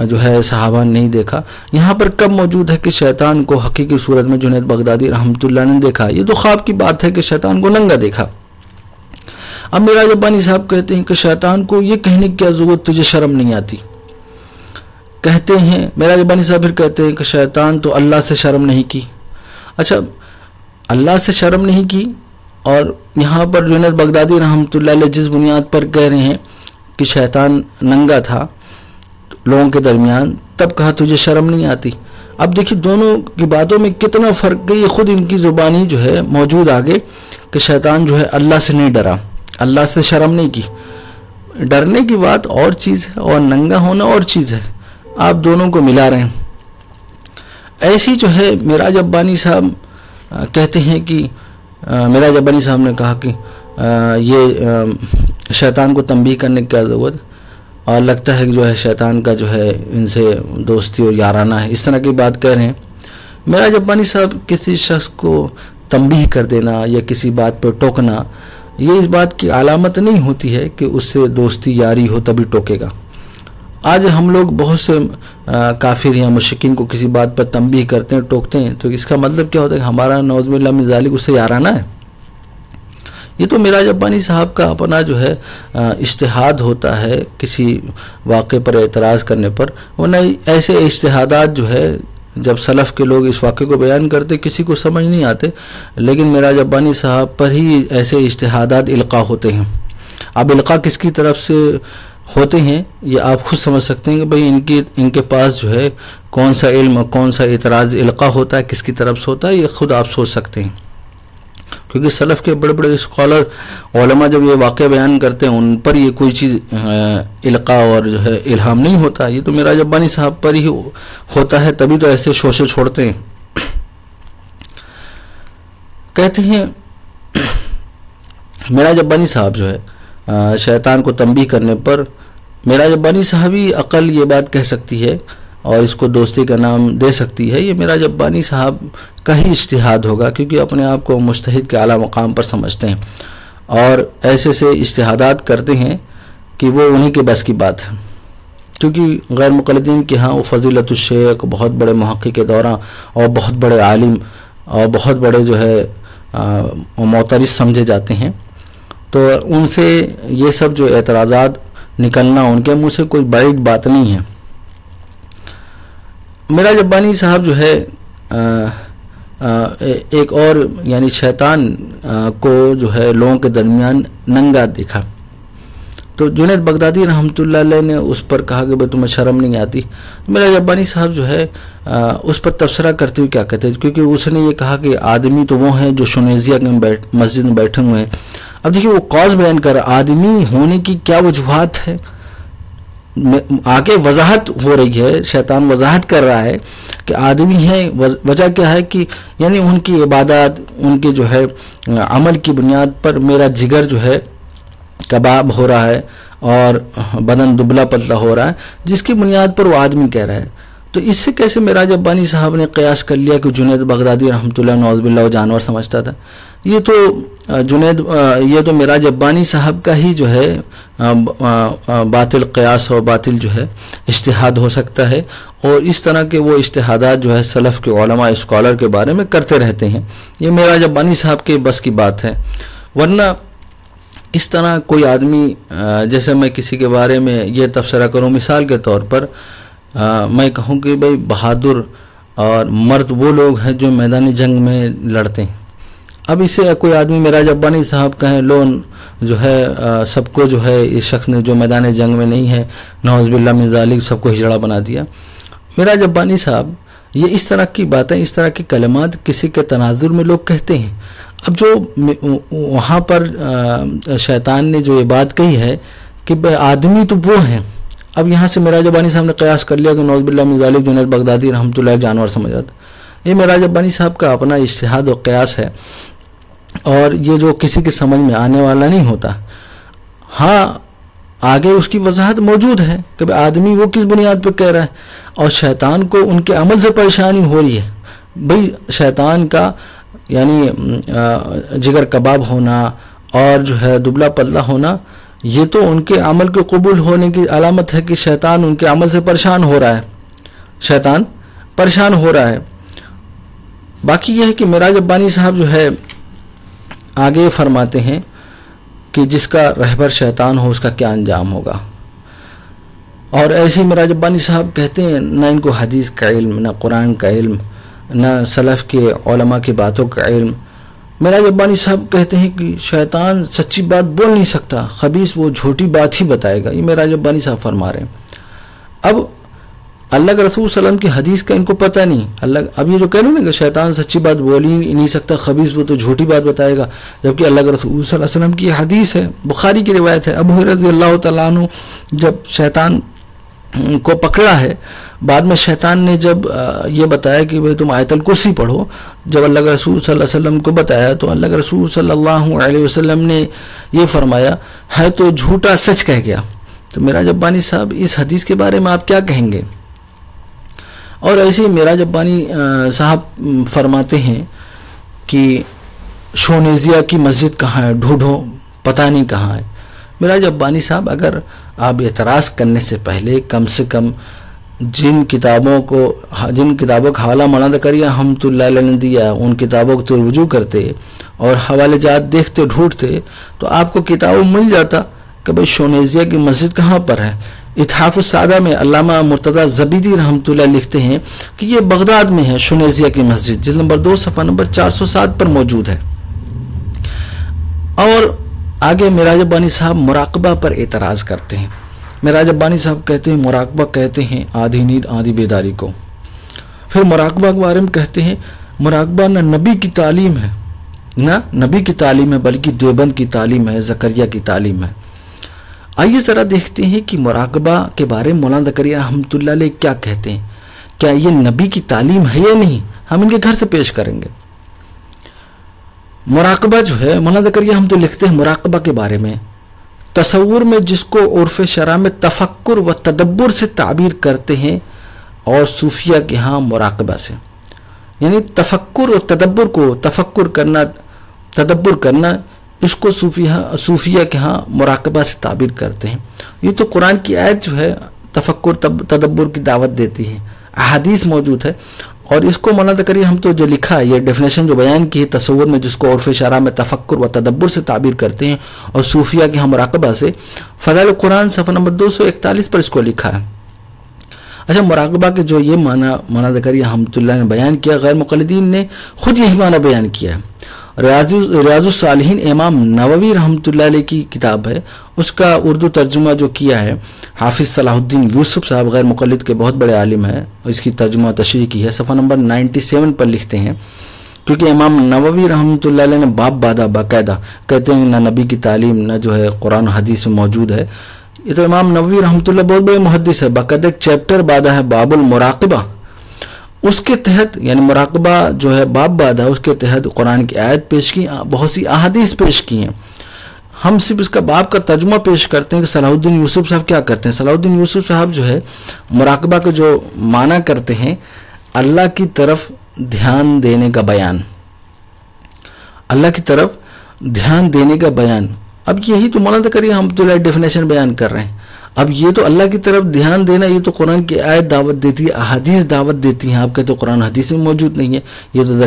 जो है सहाबा ने नहीं देखा। यहाँ पर कब मौजूद है कि शैतान को हकीकी सूरत में जुनैद बगदादी रहमतुल्लाह ने देखा? ये तो ख्वाब की बात है कि शैतान को नंगा देखा। अब मेराज अब्बानी साहब कहते हैं कि शैतान को ये कहने की क्या ज़रूरत, तुझे शर्म नहीं आती? कहते हैं मेराज अब्बानी साहब फिर कहते हैं कि शैतान तो अल्लाह से शर्म नहीं की। अच्छा, अल्लाह से शर्म नहीं की, और यहाँ पर जुनैद बगदादी रहमतुल्लाह अलैह जिस बुनियाद पर कह रहे हैं कि शैतान नंगा था लोगों के दरमियान, तब कहा तुझे शर्म नहीं आती। अब देखिए दोनों की बातों में कितना फ़र्क है। ये खुद इनकी ज़ुबानी जो है मौजूद आगे कि शैतान जो है अल्लाह से नहीं डरा, अल्लाह से शर्म नहीं की। डरने की बात और चीज़ है और नंगा होना और चीज़ है, आप दोनों को मिला रहे हैं। ऐसी जो है मेराज अब्बानी साहब कहते हैं कि मेराज अब्बानी साहब ने कहा कि ये शैतान को तंबीह करने की क्या ज़रूरत, और लगता है कि जो है शैतान का जो है इनसे दोस्ती और याराना है, इस तरह की बात कह रहे हैं। मेराज अब्बानी साहब किसी शख्स को तंबीह कर देना या किसी बात पर टोकना, ये इस बात की अलामत नहीं होती है कि उससे दोस्ती यारी हो तभी टोकेगा। आज हम लोग बहुत से काफिर या मुशरिकीन को किसी बात पर तंबीह करते हैं, टोकते हैं, तो इसका मतलब क्या होता है कि हमारा नऊज़ बिल्लाह मिन ज़ालिक उससे याराना है। ये तो मेराज अब्बानी साहब का अपना जो है इज्तिहाद होता है किसी वाक़े पर एतराज़ करने पर, वरना ऐसे इज्तिहादात जो है जब सलफ़ के लोग इस वाक़े को बयान करते किसी को समझ नहीं आते, लेकिन मेराज अब्बानी साहब पर ही ऐसे इज्तिहादात इल्क़ा होते हैं। अब इल्क़ा किसकी तरफ से होते हैं ये आप खुद समझ सकते हैं कि भाई इनके पास जो है कौन सा इल्म, कौन सा इतराज़ इल्क़ा होता है, किसकी तरफ से होता है, ये खुद आप सोच सकते हैं। क्योंकि सलफ़ के बड़े बड़े स्कॉलर उलमा जब ये वाक़े बयान करते हैं उन पर ये कोई चीज़ इल्क़ा और जो है इल्हाम नहीं होता, ये तो मेराज अब्बानी साहब पर ही होता है, तभी तो ऐसे शोशे छोड़ते हैं। कहते हैं मेराज अब्बानी साहब जो है शैतान को तंबीह करने पर मेराज अब्बानी साहब ही अक़ल ये बात कह सकती है और इसको दोस्ती का नाम दे सकती है। ये मेराज अब्बानी साहब का ही इज्तिहाद होगा, क्योंकि अपने आप को मुज्तहिद के आला मकाम पर समझते हैं और ऐसे से इज्तिहादात करते हैं कि वो उन्हीं के बस की बात है। क्योंकि गैर मुक़ल्लिदीन के यहाँ वो फ़ज़ीलतुश शेख, बहुत बड़े मुहक़्क़िक़ दौरां और बहुत बड़े आलिम और बहुत बड़े जो है मोतरिस समझे जाते हैं, तो उनसे ये सब जो एतराज़ात निकलना उनके मुँह से कोई बड़ी बात नहीं है। मेराज अब्बानी साहब जो है एक और यानी शैतान को जो है लोगों के दरमियान नंगा देखा, तो जुनैद बगदादी रहमतुल्लाह अलैह ने उस पर कहा कि भाई तुम्हें शर्म नहीं आती। मेराज अब्बानी साहब जो है उस पर तबसरा करते हुए क्या कहते हैं, क्योंकि उसने ये कहा कि आदमी तो वो हैं जो शुनेजिया के मस्जिद में बैठे हुए हैं। अब देखिए वो कॉज बयान कर, आदमी होने की क्या वजूहात है, आगे वजाहत हो रही है, शैतान वजाहत कर रहा है कि आदमी है। वजह क्या है कि यानी उनकी इबादत, उनके जो है अमल की बुनियाद पर मेरा जिगर जो है कबाब हो रहा है और बदन दुबला पतला हो रहा है, जिसकी बुनियाद पर वो आदमी कह रहा है। तो इससे कैसे मेराज अब्बानी साहब ने क़यास कर लिया कि जुनैद बगदादी रहमतुल्लाह नौज़ बिल्लाह वो जानवर समझता था। ये तो ये तो मेराज अब्बानी साहब का ही जो है बातिल क़यास और बातिल जो है इज्तिहाद हो सकता है, और इस तरह के वो इज्तिहादात जो है सलफ़ के उलमा स्कॉलर के बारे में करते रहते हैं। ये मेराज अब्बानी साहब के बस की बात है। वरना इस तरह कोई आदमी, जैसे मैं किसी के बारे में ये तबसरा करूँ, मिसाल के तौर पर मैं कहूँ कि भाई बहादुर और मर्द वो लोग हैं जो मैदानी जंग में लड़ते हैं। अब इसे कोई आदमी मिराज अब्बानी साहब कहें लो जो है सबको जो है इस शख्स ने जो मैदान जंग में नहीं है नौज़ुबिल्लाह मिन ज़ालिक सबको हिजड़ा बना दिया। मिराज अब्बानी साहब ये इस तरह की बातें, इस तरह की कलमात किसी के तनाजुर में लोग कहते हैं। अब जो वहाँ पर शैतान ने जो ये बात कही है कि आदमी तो वो हैं, अब यहाँ से मिराज अब्बानी साहब ने कयास कर लिया कि नौज़ुबिल्लाह मिन ज़ालिक जुनैद बगदादी रहमतुल्लाह जानवर समझ आता। ये मिराज अब्बानी साहब का अपना इज्तिहाद और कयास है और ये जो किसी के समझ में आने वाला नहीं होता। हाँ, आगे उसकी वजाहत मौजूद है कि आदमी वो किस बुनियाद पर कह रहा है और शैतान को उनके अमल से परेशानी हो रही है। भाई शैतान का यानी जिगर कबाब होना और जो है दुबला पतला होना, ये तो उनके अमल के कबूल होने की अलामत है कि शैतान उनके अमल से परेशान हो रहा है, शैतान परेशान हो रहा है। बाकी यह है कि मिराज अब्बानी साहब जो है आगे फरमाते हैं कि जिसका रहबर शैतान हो उसका क्या अंजाम होगा। और ऐसे मिराज अब्बानी साहब कहते हैं ना इनको हदीस का इल्म, ना कुरान का इल्म, ना सलफ़ के उलमा की बातों का इल्म। मिराज अब्बानी साहब कहते हैं कि शैतान सच्ची बात बोल नहीं सकता, खबीस वो झूठी बात ही बताएगा। ये मिराज अब्बानी साहब फरमा रहे हैं। अब अल्लाह के रसूल सल्लल्लाहु अलैहि वसल्लम की हदीस का इनको पता नहीं। अब ये जो कह रहे हैं ना कि शैतान सच्ची बात बोल ही नहीं सकता, खबीस वो तो झूठी बात बताएगा, जबकि अल्लाह के रसूल सल्लल्लाहु अलैहि वसल्लम की हदीस है, बुखारी की रिवायत है। अबू हुरैरा रज़ियल्लाहु तआला अन्हु जब शैतान को पकड़ा है, बाद में शैतान ने जब ये बताया कि भाई तुम आयतल कुर्सी पढ़ो, जब अल्लाह के रसूल सल्लल्लाहु अलैहि वसल्लम को बताया तो अल्लाह के रसूल सल्लल्लाहु अलैहि वसल्लम ने ये फरमाया है तो झूठा सच कह गया। तो मिराज अब्बानी साहब इस हदीस के बारे में आप क्या कहेंगे? और ऐसे ही मिराज अब्बानी साहब फरमाते हैं कि शोनेजिया की मस्जिद कहाँ है, ढूंढो पता नहीं कहाँ है। मिराज अब्बानी साहब अगर आप एतराज़ करने से पहले कम से कम जिन किताबों का हवाला मौलाना ज़करिया रहमतुल्लाह अलैह ने दिया उन किताबों को तुर्वजू करते और हवाले जात देखते ढूंढते तो आपको किताबों मिल जाता कि भाई शोनेजिया की मस्जिद कहाँ पर है। इत्हाफ़ुस सादा में अल्लामा मुर्तज़ा ज़बीदी रहमतुल्लाह लिखते हैं कि ये बगदाद में है शोनेजिया की मस्जिद, जिल्द नंबर 2 सफ़ा नंबर 407 पर मौजूद है। और आगे मिराज अब्बानी साहब मुराकबा पर एतराज़ करते हैं। मिराज अब्बानी साहब कहते हैं मुराकबा कहते हैं आधी नींद आधी बेदारी को। फिर मुराकबा के बारे में कहते हैं मुराकबा न नबी की तालीम है, ना नबी की तालीम है, बल्कि देवबंद की तालीम है, ज़करिया की तालीम है। आइए ज़रा देखते हैं कि मुराकबा के बारे में मौलाना ज़करिया रहमतुल्लाह अलैह क्या कहते हैं। क्या ये नबी की तालीम है या नहीं, हम इनके घर से पेश करेंगे। मुराकबा जो है मौलाना ज़करिया हम तो लिखते हैं मुराकबा के बारे में, तसव्वुर में जिसको उर्फ़ शरा में तफक्कुर व तदब्बुर से ताबीर करते हैं और सूफिया के यहाँ मुराकबा से, यानी तफक्कुर और तदब्बुर को तदब्बुर करना इसको सूफिया के यहाँ मुराकबा से ताबीर करते हैं। ये तो कुरान की आयत जो है तफक्कुर तदब्बुर की दावत देती है, अहादीस मौजूद है। और इसको मौलाना ज़करिया हम तो जो लिखा है ये डेफिनेशन जो बयान की है तसव्वुर में जिसको उर्फ़ शरा में तफक्कुर व तदब्बुर से ताबीर करते हैं और सूफिया के यहाँ मुराकबा से, फ़ज़ाइल कुरान सफ़ा नंबर 241 पर इसको लिखा है। अच्छा, मुराकबा के जो ये माना मौलाना ज़करिया रहमतुल्लाह ने बयान किया, गैर मुक़ल्लिदीन ने खुद यही माना बयान किया है। रियाजुस सालिहीन इमाम नववी रहमतुल्लाह अलैह की किताब है, उसका उर्दू तर्जुमा जो किया है हाफिज़ सलाहुद्दीन यूसुफ साहब, गैर मुक़ल्लिद के बहुत बड़े आलिम है, इसकी तर्जुमा तशरीह की है। सफ़ा नंबर 97 पर लिखते हैं क्योंकि इमाम नववी रहमतुल्लाह अलैह ने बाप बादा बाकायदा कहते हैं ना नबी की तालीम ना जो है कुरान हदीस में मौजूद है। ये तो इमाम नववी रहमतुल्लाह बहुत बड़े मुहद्दिस है, बाकायदा एक चैप्टर बादा है बाबुल मुराकबा, उसके तहत यानी मुराकबा जो है बाब बाद है उसके तहत कुरान की आयत पेश की, बहुत सी अहादीस पेश की हैं। हम सिर्फ इसका बाब का तर्जुमा पेश करते हैं कि सलाहुद्दीन यूसुफ साहब क्या करते हैं। सलाहुद्दीन यूसुफ साहब जो है मुराकबा को जो माना करते हैं अल्लाह की तरफ ध्यान देने का बयान, अल्लाह की तरफ ध्यान देने का बयान। अब यही तो मौलाना ज़करिया रहमतुल्लाह डेफिनेशन बयान कर रहे हैं। अब ये तो अल्लाह की तरफ ध्यान देना ये तो कुरान की आयत दावत देती है, अहादीस दावत देती हैं। आप कहते हो कुरान हदीस में मौजूद नहीं है, ये तो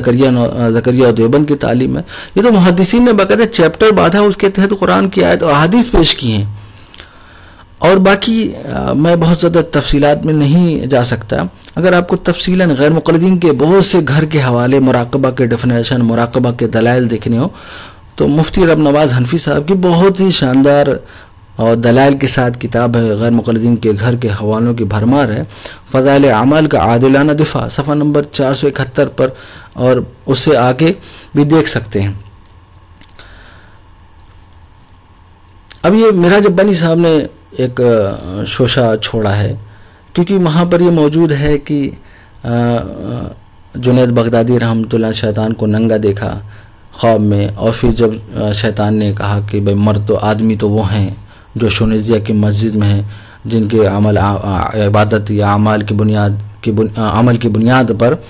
ज़करिया देवबंद की तालीम है। ये तो मुहद्दिसीन ने बाकायदा चैप्टर बांधा उसके तहत कुरान की आयत और अहादीस पेश की हैं। और बाकी मैं बहुत ज़्यादा तफसीलात में नहीं जा सकता। अगर आपको तफसीलन गैर मुक़ल्लिदीन के बहुत से घर के हवाले, मुराक़बा के डेफिनेशन, मुराक़बा के दलाइल देखने हो तो मुफ्ती रब नवाज़ हनफी साहब की बहुत ही शानदार और दलाइल के साथ किताब है, गैर मुक़ल्लिदीन के घर के हवालों की भरमार है, फ़ज़ाइल अमाल का आदिलाना दिफ़ा, सफ़ा नंबर 471 पर, और उससे आगे भी देख सकते हैं। अब ये मिराज रब्बानी साहब ने एक शोशा छोड़ा है, क्योंकि वहाँ पर ये मौजूद है कि जुनैद बगदादी रहमतुल्लाह शैतान को नंगा देखा ख्वाब में, और फिर जब शैतान ने कहा कि भाई मर्द तो आदमी तो वो हैं जो शोनेज़िया की मस्जिद में हैं, जिनके अमल इबादत या अमल की बुनियाद पर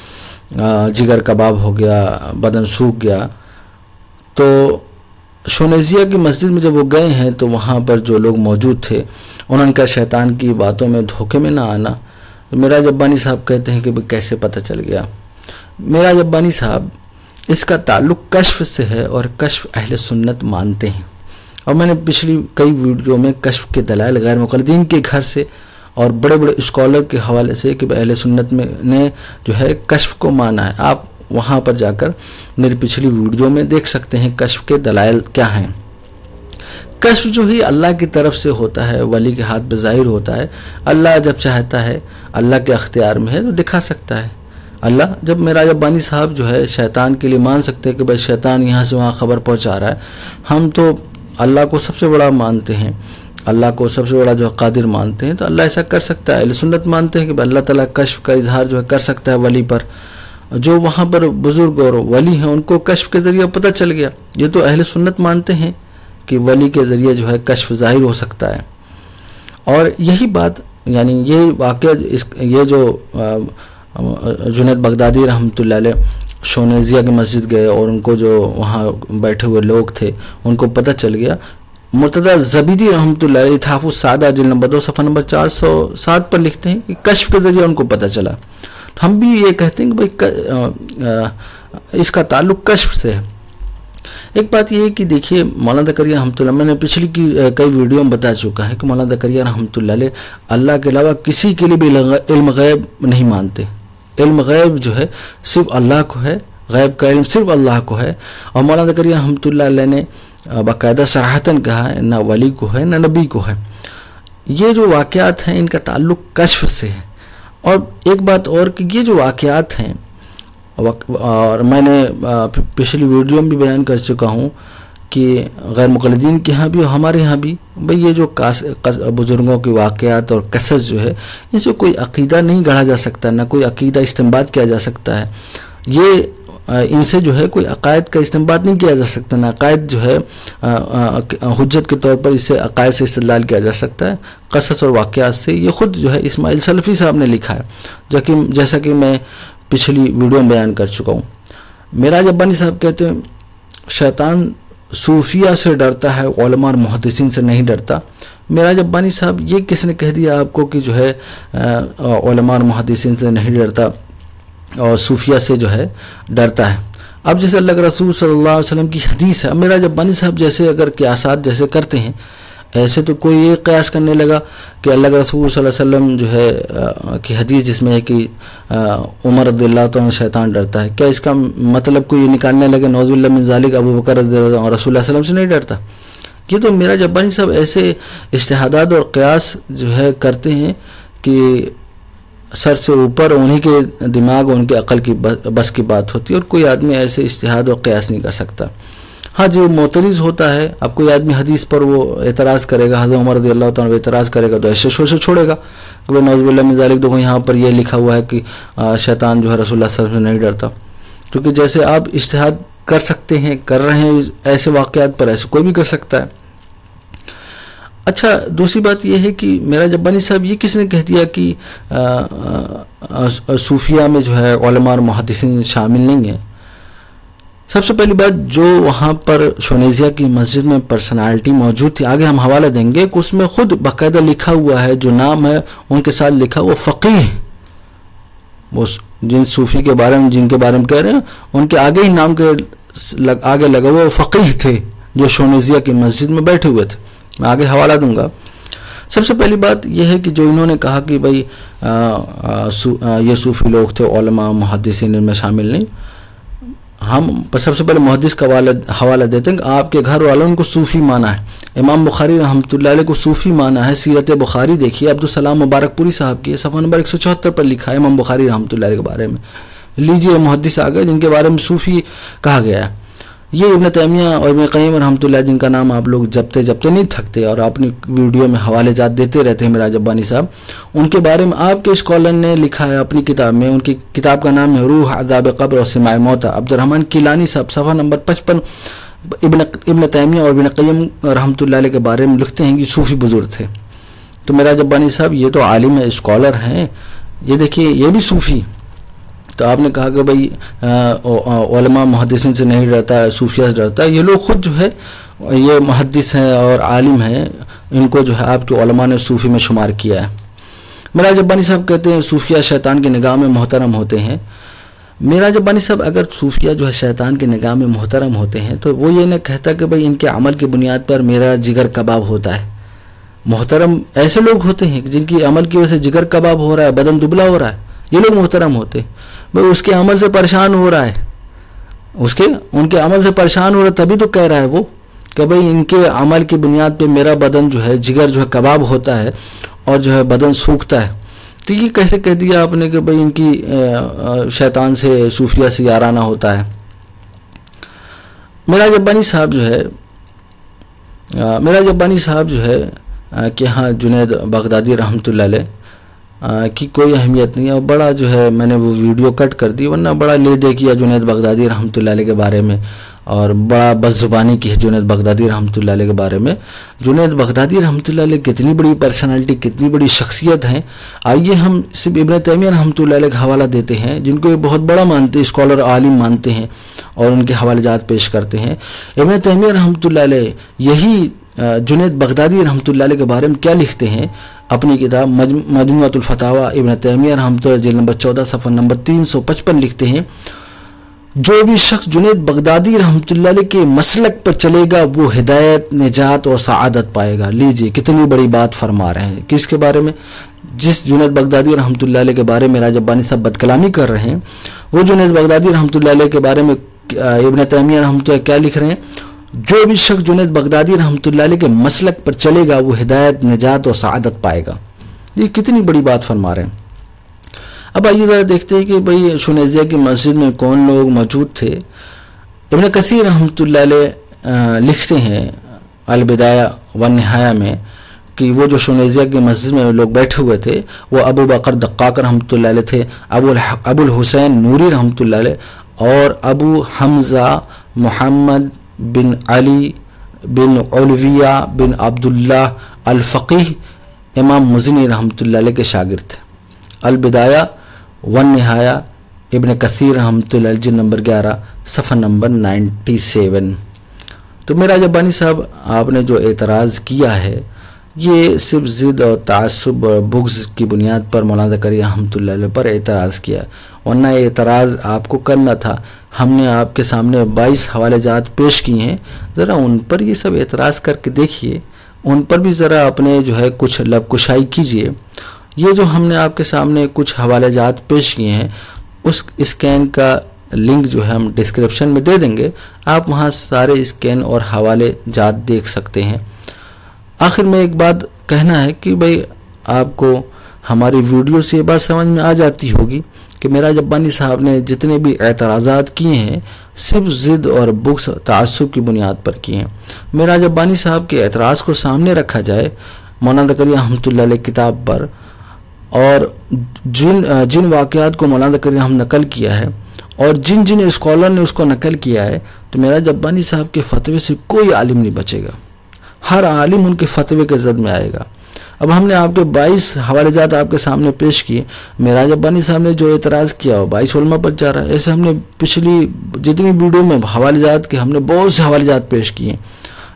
जिगर कबाब हो गया, बदन सूख गया। तो शोनेज़िया की मस्जिद में जब वो गए हैं तो वहाँ पर जो लोग मौजूद थे उन्होंने कहा शैतान की बातों में धोखे में ना आना। तो मिराज रब्बानी साहब कहते हैं कि भाई कैसे पता चल गया। मिराज रब्बानी साहब इसका ताल्लुक़ कश्फ से है और कश्फ अहले सुन्नत मानते हैं, और मैंने पिछली कई वीडियो में कश्फ के दलाइल गैर मुक़ल्लिदीन के घर से और बड़े बड़े स्कॉलर के हवाले से कि अहले सुन्नत में ने जो है कश्फ को माना है। आप वहाँ पर जाकर मेरी पिछली वीडियो में देख सकते हैं कश्फ के दलाइल क्या हैं। कश्फ जो ही अल्लाह की तरफ से होता है, वली के हाथ पे ज़ाहिर होता है। अल्लाह जब चाहता है, अल्लाह के अख्तियार में है तो दिखा सकता है। अल्लाह जब मिराज रब्बानी साहब जो है शैतान के लिए मान सकते हैं कि भाई शैतान यहाँ से वहाँ ख़बर पहुँचा रहा है, हम तो अल्लाह को सबसे बड़ा मानते हैं, अल्लाह को सबसे बड़ा जो कादिर मानते हैं, तो अल्लाह ऐसा कर सकता है। अहले सुन्नत मानते हैं कि अल्लाह ताला कश्फ का इजहार जो है कर सकता है वली पर। जो वहाँ पर बुज़ुर्ग और वली हैं उनको कश्फ के ज़रिए पता चल गया। ये तो अहले सुन्नत मानते हैं कि वली के ज़रिए जो है कश्फ ज़ाहिर हो सकता है। और यही बात यानी ये वाक़या ये जो जुनैद बगदादी रहमतुल्लाह अलैह शोनेज़िया की मस्जिद गए और उनको जो वहाँ बैठे हुए लोग थे उनको पता चल गया। मुर्तज़ा ज़बीदी रहमतुल्लाह अलैह इत्हाफ़ुस सादा जिल्द नंबर 2 सफ़ा नंबर 407 पर लिखते हैं कि कश्फ के ज़रिए उनको पता चला। हम भी ये कहते हैं कि भाई इसका ताल्लुक़ कश्फ से है। एक बात यह है कि देखिए मौलाना ज़करिया रहमतुल्लाह, मैंने पिछली कई वीडियो में बता चुका है कि मौलाना ज़करिया रहमतुल्लाह अलैह अल्लाह के अलावा किसी के लिए भी इल्म गैब नहीं मानते। इल्म गैब जो है सिर्फ अल्लाह को है, गैब का इल्म सिर्फ अल्लाह को है। और मौलाना ज़करिया रहमतुल्लाह अलैह ने बाकायदा सराहतन कहा है ना वली को है ना नबी को है। ये जो वाक़यात हैं इनका ताल्लुक़ कश्फ से है। और एक बात और कि ये जो वाक़यात हैं, और मैंने पिछली वीडियो में भी बयान कर चुका हूँ कि गैर मुक़ल्लिदीन के यहाँ भी और हमारे यहाँ भी भाई ये जो बुज़ुर्गों के वाक़यात और कसस जो है इनसे कोई अक़ीदा नहीं गढ़ा जा सकता, ना कोई अक़ीदा इस्तिंबात किया जा सकता है। ये इनसे जो है कोई अक़ायद का इस्तिंबात नहीं किया जा सकता, ना अक़ायद जो है हुज्जत के तौर पर इससे अक़ायद से इस्तिदलाल किया जा सकता है। कसस और वाक़यात से ये ख़ुद जो है इस्माइल सलफ़ी साहब ने लिखा है, जैसा कि मैं पिछली वीडियो में बयान कर चुका हूँ। मिराज रब्बानी साहब कहते हैं शैतान सूफिया से डरता है, उलमा और मुहद्दिसीन से नहीं डरता। मिराज रब्बानी साहब ये किसने कह दिया आपको कि जो है उलमा और मुहद्दिसीन से नहीं डरता और सूफिया से जो है डरता है। अब जैसे अल्लाह के रसूल सल्लल्लाहु अलैहि वसल्लम की हदीस है, मिराज रब्बानी साहब जैसे अगर क़ियासात जैसे करते हैं, ऐसे तो कोई ये क़यास करने लगा कि अल्लाह के रसूल सल्लल्लाहु अलैहि वसल्लम जो है कि हदीस जिसमें है कि उमर रज़ियल्लाहु अन्हु शैतान डरता है, क्या इसका मतलब कोई निकालने लगे नौज़ुबिल्लाह मिन ज़ालिक अबू बकर रज़ियल्लाहु अन्हु और रसूल सल्लल्लाहु अलैहि वसल्लम से नहीं डरता। ये तो मिराज रब्बानी साहब ऐसे इज्तिहादात और क़यास जो है करते हैं कि सर से ऊपर उन्हीं के दिमाग उनके अक़ल की बस की बात होती है, और कोई आदमी ऐसे इज्तिहाद और क़यास नहीं कर सकता। हाँ, जो मोतरिज़ होता है, अब कोई आदमी हदीस पर वो एतराज़ करेगा, हज़रत उमर रज़ियल्लाहु अन्हु एतराज़ करेगा तो ऐसे शोर से छोड़ेगा कि भाई नौज़ुबिल्लाह मिन ज़ालिक, देखो यहाँ पर ये लिखा हुआ है कि शैतान जो है रसूलुल्लाह सल्लल्लाहु अलैहि वसल्लम से नहीं डरता। क्योंकि जैसे आप इज्तिहाद कर सकते हैं, कर रहे हैं ऐसे वाक़यात पर, ऐसे कोई भी कर सकता है। अच्छा, दूसरी बात यह है कि मिराज रब्बानी साहब ये किसने कह दिया कि सूफिया में जो है उलमा और मुहद्दिसीन शामिल नहीं है। सबसे पहली बात, जो वहाँ पर शोनेज़िया की मस्जिद में पर्सनालिटी मौजूद थी, आगे हम हवाला देंगे कि उसमें ख़ुद बाकायदा लिखा हुआ है, जो नाम है उनके साथ लिखा हुआ फ़क़ीह, वो जिन सूफ़ी के बारे में जिनके बारे में कह रहे हैं उनके आगे ही नाम के आगे लगा हुआ फ़क़ीह थे जो शोनेज़िया की मस्जिद में बैठे हुए थे। मैं आगे हवाला दूंगा। सबसे पहली बात यह है कि जो इन्होंने कहा कि भाई ये सूफ़ी लोग थे, उलमा मुहद्दिसीन इनमें शामिल नहीं, हम सबसे पहले मुहद्दिस का हवाला देते हैं कि आपके घर वालों ने उनको सूफ़ी माना है। इमाम बुखारी रहमतुल्लाह अलैह को सूफ़ी माना है। सीरत बुखारी देखिए, अब्दुल सलाम मुबारकपुरी साहब की सफ़ा नंबर 174 पर लिखा है इमाम बुखारी रहमतुल्लाह अलैह के बारे में। लीजिए मुहद्दिस आ गए जिनके बारे में सूफ़ी कहा गया है। ये इब्न तैमिया और इब्न क़य्यिम रहमतुल्लाह जिनका नाम आप लोग जपते नहीं थकते और अपनी वीडियो में हवाले जात देते रहते हैं मिराज अब्बानी साहब, उनके बारे में आपके स्कॉलर ने लिखा है अपनी किताब में। उनकी किताब का नाम है रूह अज़ाब क़ब्र और सिमाए मौता। अब्दुर्रहमान किलानी साहब सफ़ा नंबर 55 इब्न तैमिया और इब्न क़य्यिम रहमतुल्लाह अलैह के बारे में लिखते हैं कि सूफ़ी बुजुर्ग थे। तो मिराज अब्बानी साहब ये तो आलिम है, स्कॉलर हैं, ये देखिए ये भी सूफ़ी। तो आपने कहा कि भाई उलमा मुहद्दिसीन से नहीं डरता है, सूफिया से डरता है। ये लोग खुद जो है ये मुहद्दिस हैं और आलिम हैं, इनको जो है आपके उलमा ने सूफ़ी में शुमार किया है। मिराज अब्बानी साहब कहते हैं सूफिया शैतान की निगाह में मोहतरम होते हैं। मिराज अब्बानी साहब अगर सूफिया जो है शैतान की निगाह में मोहतरम होते हैं तो वो ये नहीं कहता कि भाई इनके अमल की बुनियाद पर मेरा जिगर कबाब होता है। मोहतरम ऐसे लोग होते हैं जिनकी अमल की वजह से जिगर कबाब हो रहा है, बदन दुबला हो रहा है, ये लोग मोहतरम होते हैं। भाई उसके अमल से परेशान हो रहा है, उनके अमल से परेशान हो रहा है, तभी तो कह रहा है वो कि भाई इनके अमल की बुनियाद पे मेरा बदन जो है जिगर जो है कबाब होता है और जो है बदन सूखता है। तो ये कैसे कह दिया आपने कि भाई इनकी शैतान से सूफिया से याराना होता है। मिराज अब्बानी साहब जो है कि हाँ जुनैद बगदादी रहमतुल्लाह अलैह की कोई अहमियत नहीं है। और बड़ा जो है मैंने वो वीडियो कट कर दी, वरना बड़ा ले दे किया जुनैद बगदादी रहमतुल्लाह अलैह के बारे में और बड़ा बदजुबानी की है जुनैद बगदादी रहमतुल्लाह अलैह के बारे में। जुनैद बगदादी रहमतुल्लाह अलैह कितनी बड़ी पर्सनालिटी, कितनी बड़ी शख्सियत हैं। आइए हम सिर्फ इब्न तैमिया रहमतुल्लाह अलैह का हवाला देते हैं, जिनको ये बहुत बड़ा मानते हैं, स्कॉलर आलिम मानते हैं और उनके हवाले जात पेश करते हैं। इब्न तैमिया रहमतुल्लाह अलैह यही जुनैद बगदादी रहमतुल्लाह अलैह के बारे में क्या लिखते हैं अपनी किताब मजमुअतुल फतावा इब्न तैमिया रहमतुल्लाह जिल्द नंबर 14 सफ़ा नंबर 355 लिखते हैं, जो भी शख्स जुनैद बगदादी रहमतुल्लाह अलैह के मसलक पर चलेगा वो हिदायत, निजात और सआदत पाएगा। लीजिए कितनी बड़ी बात फरमा रहे हैं। किसके बारे में? जिस जुनैद बगदादी रहमतुल्लाह अलैह के बारे में मिराज अब्बानी साहब बदकलामी कर रहे हैं, वो जुनैद बगदादी रहमतुल्लाह अलैह के बारे में इब्न तैमिया रहमतुल्लाह क्या लिख रहे हैं? जो भी शख्स जुनैद बगदादी रहमतुल्लाह अलैह के मसलक पर चलेगा वो हिदायत, निजात और सआदत पाएगा। ये कितनी बड़ी बात फरमा रहे हैं। अब आइए ज़रा देखते हैं कि भाई शुनैज़िया की मस्जिद में कौन लोग मौजूद थे। इब्न कसीर रहमतुल्लाह अलैह लिखते हैं अल-बिदाया व निहाया में कि वो जो शुनैज़िया की मस्जिद में लोग बैठे हुए थे वो अबू बकर दक्काक रहमतुल्लाह अलैह थे, अबुल हुसैन नूरी रहमतुल्लाह अलैह और अबू हमज़ा मोहम्मद बिन अली बिन उलविया बिन अब्दुल्लाह अल-फ़क़ीह इमाम मुज़नी रहमतुल्लाह अलैह के शागिर्द थे। अल-बिदाया वन निहाया इब्न कसीर रहमतुल्लाह जिल्द नंबर 11 सफ़ा नंबर 97। तो मिराज अब्बानी साहब आपने जो एतराज़ किया है ये सिर्फ ज़िद और तासुब और बुग़्ज़ की बुनियाद पर मौलाना ज़करिया रहमतुल्लाह अलैह पर एतराज़ किया, वरना एतराज़ आपको करना था। हमने आपके सामने 22 हवाले जात पेश किए हैं, ज़रा उन पर ये सब एतराज़ करके देखिए, उन पर भी ज़रा अपने जो है कुछ लबकुशाई कीजिए। ये जो हमने आपके सामने कुछ हवाले जात पेश किए हैं उस स्कैन का लिंक जो है हम डिस्क्रिप्शन में दे देंगे, आप वहाँ सारे स्कैन और हवाले जात देख सकते हैं। आखिर में एक बात कहना है कि भाई आपको हमारी वीडियो से ये बात समझ में आ जाती होगी कि मिराज अब्बानी साहब ने जितने भी एतराज़ात किए हैं सिर्फ ज़िद और बुग़्ज़ तासुब की बुनियाद पर किए हैं। मिराज अब्बानी साहब के एतराज़ को सामने रखा जाए मौलाना ज़करिया रहमतुल्लाह अलैह किताब पर, और जिन वाक़यात को मौलाना ज़करिया हम नकल किया है और जिन जिन स्कॉलर ने उसको नकल किया है, तो मिराज अब्बानी साहब के फतवे से कोई आलिम नहीं बचेगा, हर आलिम उनके फतवे के ज़द में आएगा। अब हमने आपके 22 हवाले जात आपके सामने पेश किए, मिराज अब्बानी साहब ने जो एतराज़ किया वो 22 उलमा पर जा रहा है। ऐसे हमने पिछली जितनी वीडियो में हवाले जात के हमने बहुत से हवाले जात पेश किए।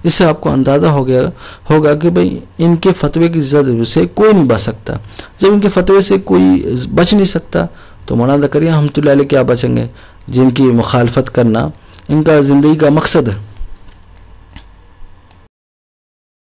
इससे आपको अंदाज़ा होगा कि भाई इनके फतवे की ज़द से कोई नहीं बच सकता। जब इनके फतवे से कोई बच नहीं सकता तो मौलाना ज़करिया रहमतुल्लाह अलैह क्या बचेंगे, जिनकी मुखालफत करना इनका ज़िंदगी का मकसद है।